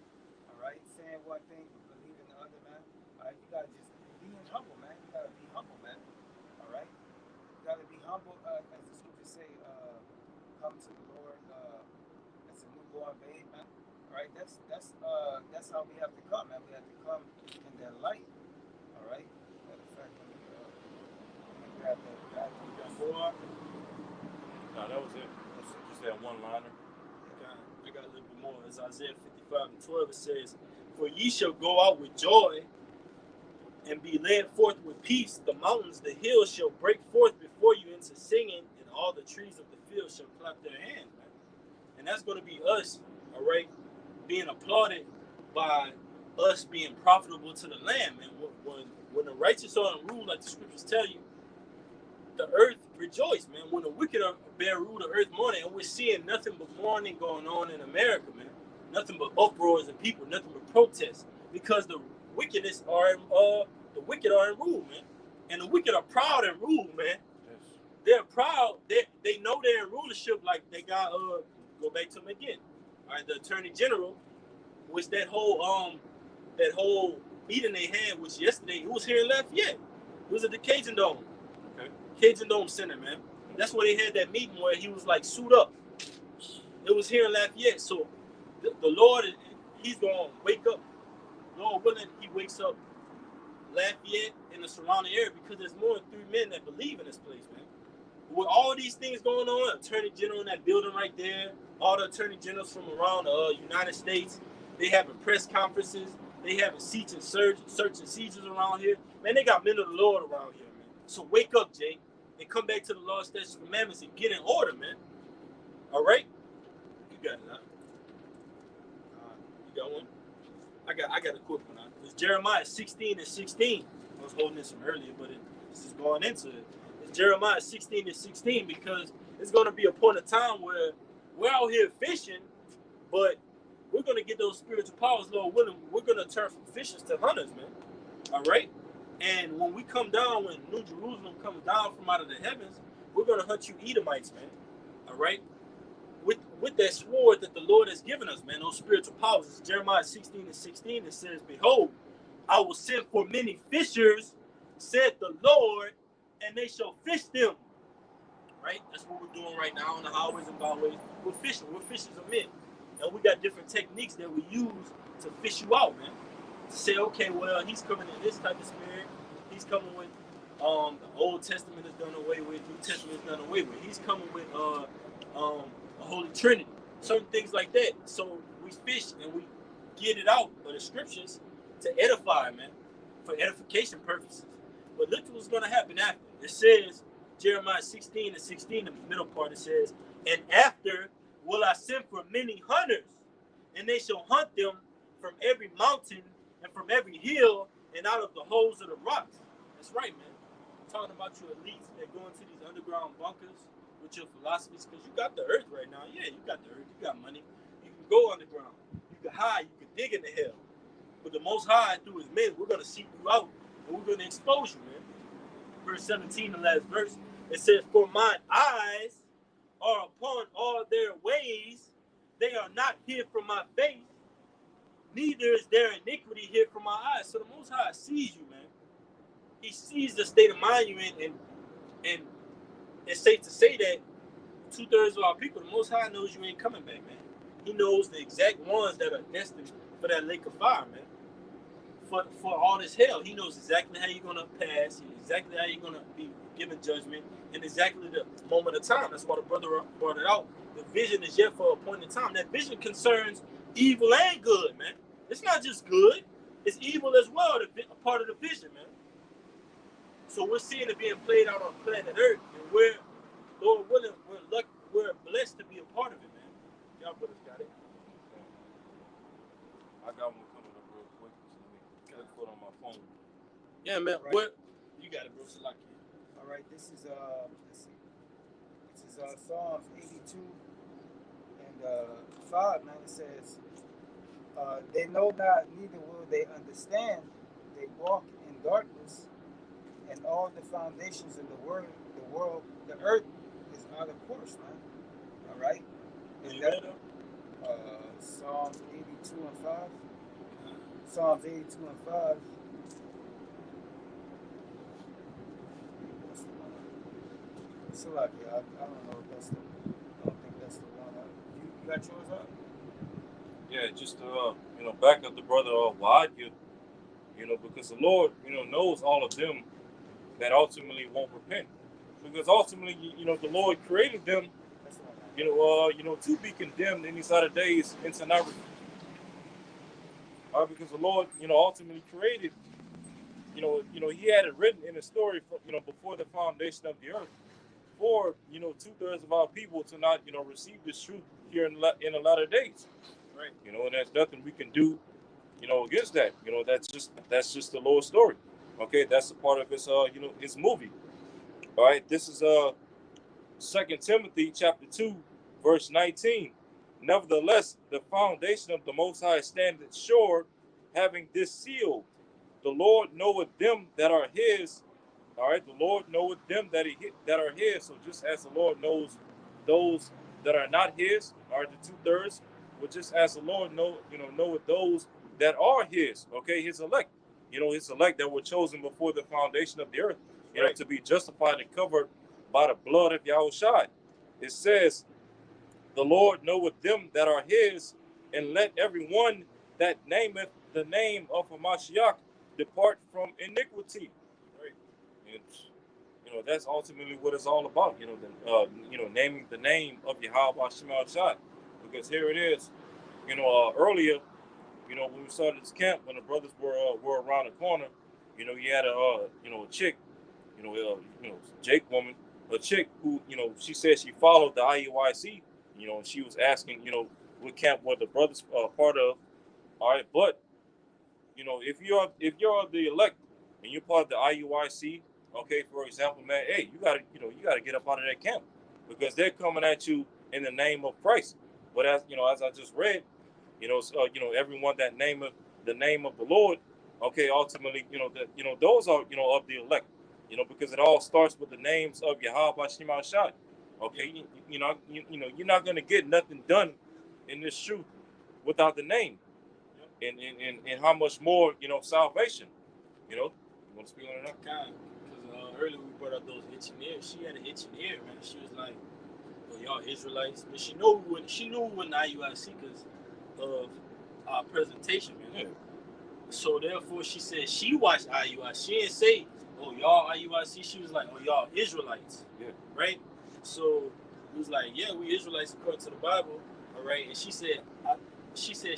All right, saying one thing but believing the other, man. All right, you gotta just be humble, man. You gotta be humble, man. All right, you gotta be humble, as the scriptures say. Come to the Lord as a newborn babe, man. All right, that's how we have to come, man. We have to come in that light. All right. Matter of fact, let me grab that back. No, that was it. That's just that one liner. I got a little bit more. It's Isaiah 55:12. It says, "For ye shall go out with joy and be led forth with peace. The mountains, the hills shall break forth before you into singing, and all the trees of the field shall clap their hands." Man. And that's going to be us, all right, being applauded by us being profitable to the land, man. When the righteous are in rule, like the scriptures tell you, the earth rejoice, man. When the wicked are bear rule, the earth mourning, and we're seeing nothing but mourning going on in America, man. Nothing but uproars and people, nothing but protests, because the wickedness are the wicked are in rule, man, and the wicked are proud in rule, man. Yes. They're proud. They know they're in rulership, like they got go back to them again. All right, the attorney general, which that whole meeting they had, which yesterday it was here in Lafayette. It was at the Cajun Dome. Okay. Cajun Dome Center, man. That's where they had that meeting where he was like suit up. It was here in Lafayette. So the Lord, he's gonna wake up. Lord willing, he wakes up Lafayette and the surrounding area, because there's more than 3 men that believe in this place, man. With all these things going on, attorney general in that building right there, all the attorney generals from around the United States, they having press conferences, they having search and seizures around here. Man, they got men of the Lord around here, man. So wake up, Jay, and come back to the law, statutes, and commandments and get in order, man. All right? You got it, huh? You got one? I got a quick one, huh? It's Jeremiah 16:16. I was holding this from earlier, but this is going into it. It's Jeremiah 16:16, because it's going to be a point of time where we're out here fishing, but we're going to get those spiritual powers, Lord willing. We're going to turn from fishers to hunters, man. All right? And when we come down, when New Jerusalem comes down from out of the heavens, we're going to hunt you Edomites, man. All right? With that sword that the Lord has given us, man, those spiritual powers. It's Jeremiah 16:16. It says, "Behold, I will send for many fishers, said the Lord, and they shall fish them." Right? That's what we're doing right now on the highways and byways. We're fishing. We're fishers of men. And we got different techniques that we use to fish you out, man. To say, okay, well, he's coming in this type of spirit. He's coming with the Old Testament is done away with, New Testament is done away with. He's coming with a Holy Trinity. Certain things like that. So we fish and we get it out of the scriptures to edify, man, for edification purposes. But look what's going to happen after. It says, Jeremiah 16:16, the middle part, it says, "And after will I send for many hunters, and they shall hunt them from every mountain and from every hill and out of the holes of the rocks." That's right, man. I'm talking about you elites that go into these underground bunkers with your philosophies, because you got the earth right now. Yeah, you got the earth. You got money. You can go underground. You can hide. You can dig in the hell. But the Most High, through his men, we're going to seek you out, and we're going to expose you, man. Verse 17, the last verse, it says, "For mine eyes are upon all their ways. They are not hid from my face, neither is there iniquity hid from my eyes." So the Most High sees you, man. He sees the state of mind you're in, and it's safe to say that 2/3 of our people, the Most High knows you ain't coming back, man. He knows the exact ones that are destined for that lake of fire, man. for all this hell. He knows exactly how you're gonna pass, exactly how you're gonna be given judgment, and exactly the moment of time. That's why the brother brought it out. The vision is yet for a point in time. That vision concerns evil and good, man. It's not just good; it's evil as well. A part of the vision, man. So we're seeing it being played out on planet Earth, and we're, Lord willing, we're blessed to be a part of it, man. Y'all brothers got it. I got one coming up real quick. So let me put on my phone. Yeah, man. Right. What? You got it, bro. Salaki. All right, this is let's see. This is Psalms 82 and 5. Man, it says, "They know not, neither will they understand. They walk in darkness, and all the foundations of the world, the earth is out of course, man." All right. You that, read it? Psalms 82 and 5. Psalms 82 and 5. Salaki, I don't know if that's the. I don't think that's the one. You got yours up? Yeah, just back up the brother Wadia, because the Lord, knows all of them that ultimately won't repent. Because ultimately, the Lord created them, That's the one. to be condemned in these latter days into not. Because the Lord, ultimately created, He had it written in the story, before the foundation of the earth, for 2/3 of our people to not, receive this truth here in the latter days, Right. And there's nothing we can do, against that. That's just the Lord's story. Okay, that's a part of his movie. All right, this is 2 Timothy chapter 2, verse 19. Nevertheless, the foundation of the Most High standeth sure, having this seal: the Lord knoweth them that are His. All right, the Lord knoweth them that are His. So just as the Lord knows those that are not His, are the 2/3. Well, just as the Lord knoweth those that are His. Okay, His elect. His elect that were chosen before the foundation of the earth. Right. To be justified and covered by the blood of Yahushua. It says, "The Lord knoweth them that are His, and let everyone that nameth the name of Hamashiach depart from iniquity." Right. And that's ultimately what it's all about. Naming the name of Yahweh Shemashai. Because here it is. Earlier, when we started this camp, when the brothers were around the corner, you had a chick, Jake woman, a chick who, she said she followed the IUIC, and she was asking, what camp were the brothers part of. All right, but if you're the elect and you're part of the IUIC, okay, for example, man, hey, you gotta get up out of that camp, because they're coming at you in the name of Christ. But as I just read, everyone that nameth the name of the Lord, okay, ultimately, those are of the elect, because it all starts with the names of Yahweh Shema Shai. Okay, you're not gonna get nothing done in this truth without the name. And how much more, salvation. You want to speak on that? Because earlier we brought up those itching ears. She had an itching ear, man. She was like, "Oh, y'all Israelites." But she knew when IUIC because of our presentation, man. Yeah. So therefore, she said she watched IUIC. She didn't say, "Oh, y'all IUIC." She was like, "Oh, y'all Israelites." Yeah. Right. So it was like, "Yeah, we Israelites according to the Bible." All right. And she said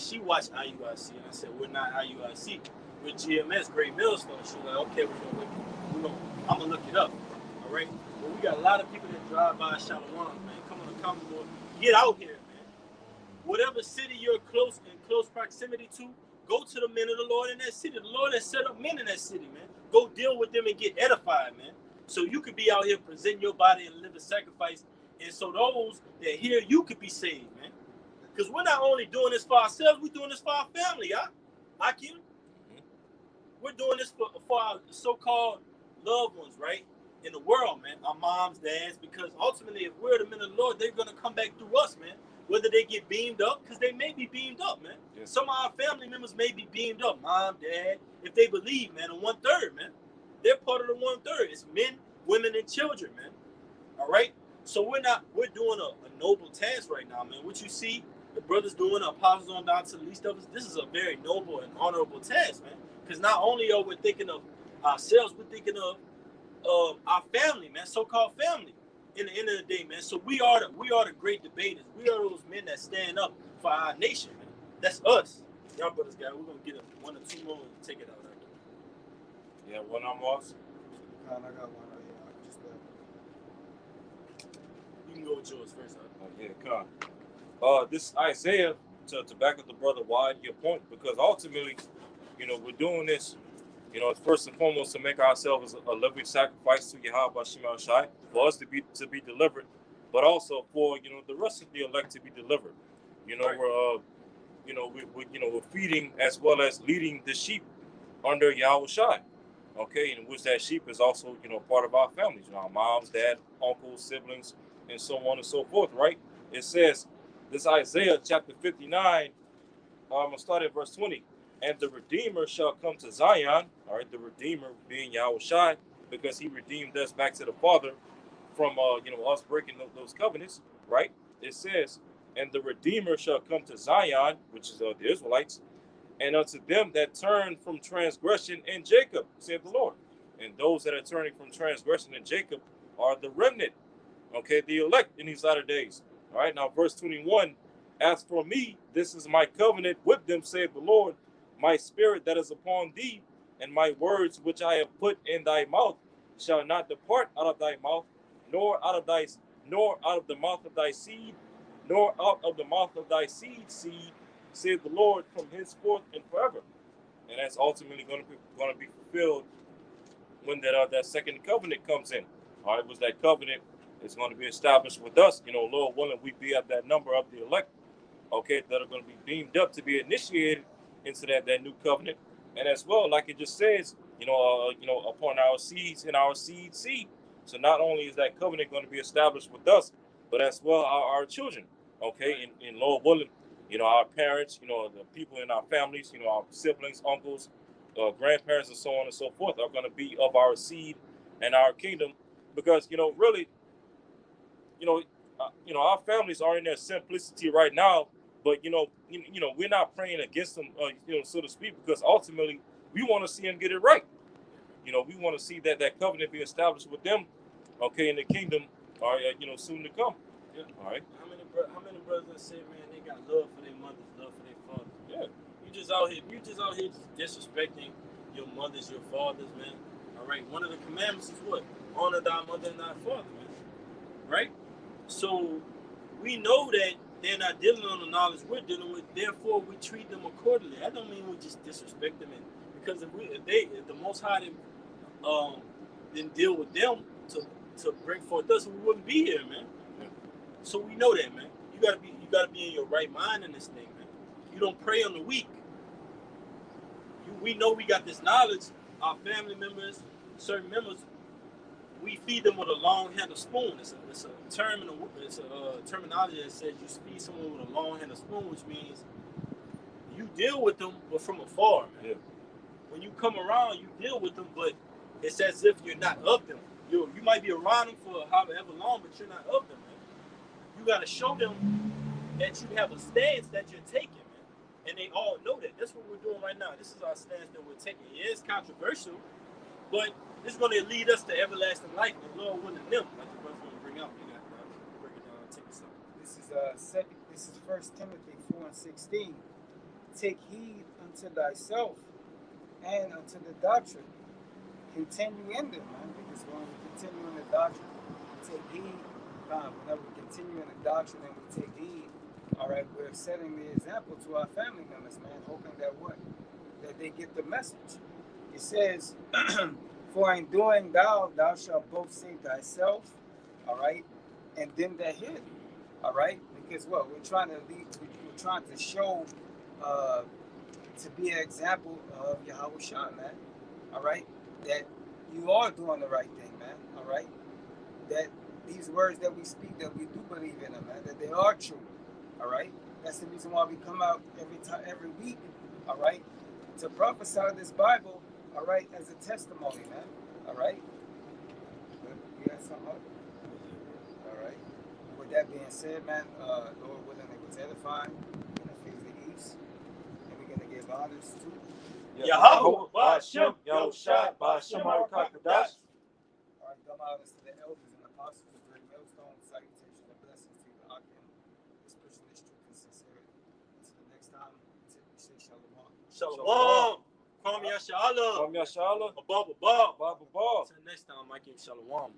she watched IUIC, and I said, "We're not IUIC. We're GMS, Great Millstone." She was like, "Okay, I'm gonna look it up." All right. Well, we got a lot of people that drive by Shalom, man. Come on the Commodore, get out here, man. Whatever city you're in close proximity to, go to the men of the Lord in that city. The Lord has set up men in that city, man. Go deal with them and get edified, man. So you could be out here presenting your body and live a sacrifice, and so those that hear you could be saved, man. Because we're not only doing this for ourselves, we're doing this for our family, Akim. We're doing this for our so-called loved ones, right? In the world, man. Our moms, dads, because ultimately, if we're the men of the Lord, they're going to come back through us, man. Whether they get beamed up, because they may be beamed up, man. Yes. Some of our family members may be beamed up, mom, dad, if they believe, man, in 1/3, man. They're part of the 1/3. It's men, women, and children, man. All right? So we're doing a noble task right now, man. What you see the brothers doing, the apostles on down to the least of us, this is a very noble and honorable task, man. Because not only are we thinking of ourselves, we're thinking of our family, man, so-called family. In the end of the day, man. So we are the great debaters. We are those men that stand up for our nation, man. That's us. Y'all brothers, guys, we're gonna get one or two more and take it out. Yeah, one on Moss. I got one right here. Just You can go with yours first, huh? Yeah, come. This Isaiah to back up the brother wide your point, because ultimately, we're doing this, it's first and foremost to make ourselves a living sacrifice to Yahweh Shema Shai, for us to be delivered, but also for the rest of the elect to be delivered. Right. We're feeding as well as leading the sheep under Yahweh Shai. Okay, in which that sheep is also part of our families, our moms, dad, uncles, siblings, and so on and so forth. Right? It says this Isaiah chapter 59. I'm gonna start at verse 20. And the Redeemer shall come to Zion. All right, the Redeemer being Yahweh Shai, because He redeemed us back to the Father from us breaking those covenants. Right? It says, and the Redeemer shall come to Zion, which is the Israelites, and unto them that turn from transgression in Jacob, saith the Lord. And those that are turning from transgression in Jacob are the remnant, okay, the elect in these latter days. All right, now verse 21, as for me, this is my covenant with them, saith the Lord, my spirit that is upon thee, and my words which I have put in thy mouth shall not depart out of thy mouth, nor out of the mouth of thy seed, nor out of the mouth of thy seed, saith the Lord, from henceforth and forever. And that's ultimately going to be fulfilled when that second covenant comes in. All right, was that covenant is going to be established with us. Lord willing, we be at that number of the elect, okay, that are going to be deemed up to be initiated into that new covenant. And as well, like it just says, upon our seeds and our seed seed. So not only is that covenant going to be established with us, but as well our children, okay, in Lord willing, our parents, the people in our families, our siblings, uncles, grandparents, and so on and so forth are going to be of our seed and our kingdom, because really, our families are in their simplicity right now, but we're not praying against them, so to speak, because ultimately we want to see them get it right. We want to see that covenant be established with them, okay, in the kingdom, all right, soon to come. Yeah. All right. How many brothers say, man, they got love for their mothers, love for their fathers? Yeah. You just out here just disrespecting your mothers, your fathers, man. All right. One of the commandments is what? Honor thy mother and thy father, man. Right? So we know that they're not dealing on the knowledge we're dealing with. Therefore, we treat them accordingly. That don't mean we just disrespect them, because if the Most High didn't deal with them to bring forth us, we wouldn't be here, man. Yeah. So we know that, man. You gotta be in your right mind in this thing, man. You don't prey on the weak. We know we got this knowledge. Our family members, certain members, we feed them with a long-handled spoon. It's a terminology that says you feed someone with a long-handled spoon, which means you deal with them, but from afar, man. Yeah. When you come around, you deal with them, but it's as if you're not of them. You might be around them for however long, but you're not of them, man. You got to show them that you have a stance that you're taking, man. And they all know that. That's what we're doing right now. This is our stance that we're taking. Yeah, it's controversial, but it's going to lead us to everlasting life, and Lord willing them, like the brother's going to bring out. You got to break it down and take it something. This is 1 Timothy 4:16. Take heed unto thyself and unto the doctrine. Continue in them, man, because when we continue in the doctrine, we take heed. Whenever we continue in the doctrine and we take heed, all right, we're setting the example to our family members, man, hoping that they get the message. It says, for in doing thou shalt both save thyself, all right, and them that hear thee, all right, because what we're trying to show, to be an example of Yahweh Shah, man, all right, that you are doing the right thing, man, all right, that these words that we speak, that we do believe in them, man, that they are true, all right. That's the reason why we come out every week, all right, to prophesy this Bible, all right, as a testimony, man, all right. You got something up? All right. With that being said, man, Lord willing, it was edifying. We're gonna face the east, and we're gonna give honors to Yahweh. Ba'ashem, Yahushua, Ba'ashem, Arakakadash. All right, come out to the elders and apostles of Great Millstone. Salutations and blessings to you, Akim. This person is true and sincere. Until the next time, say shalom. Shalom. Kwam Yashala. Kwam Yashala. Abba. Baba Ba. Until next time, I give shalom.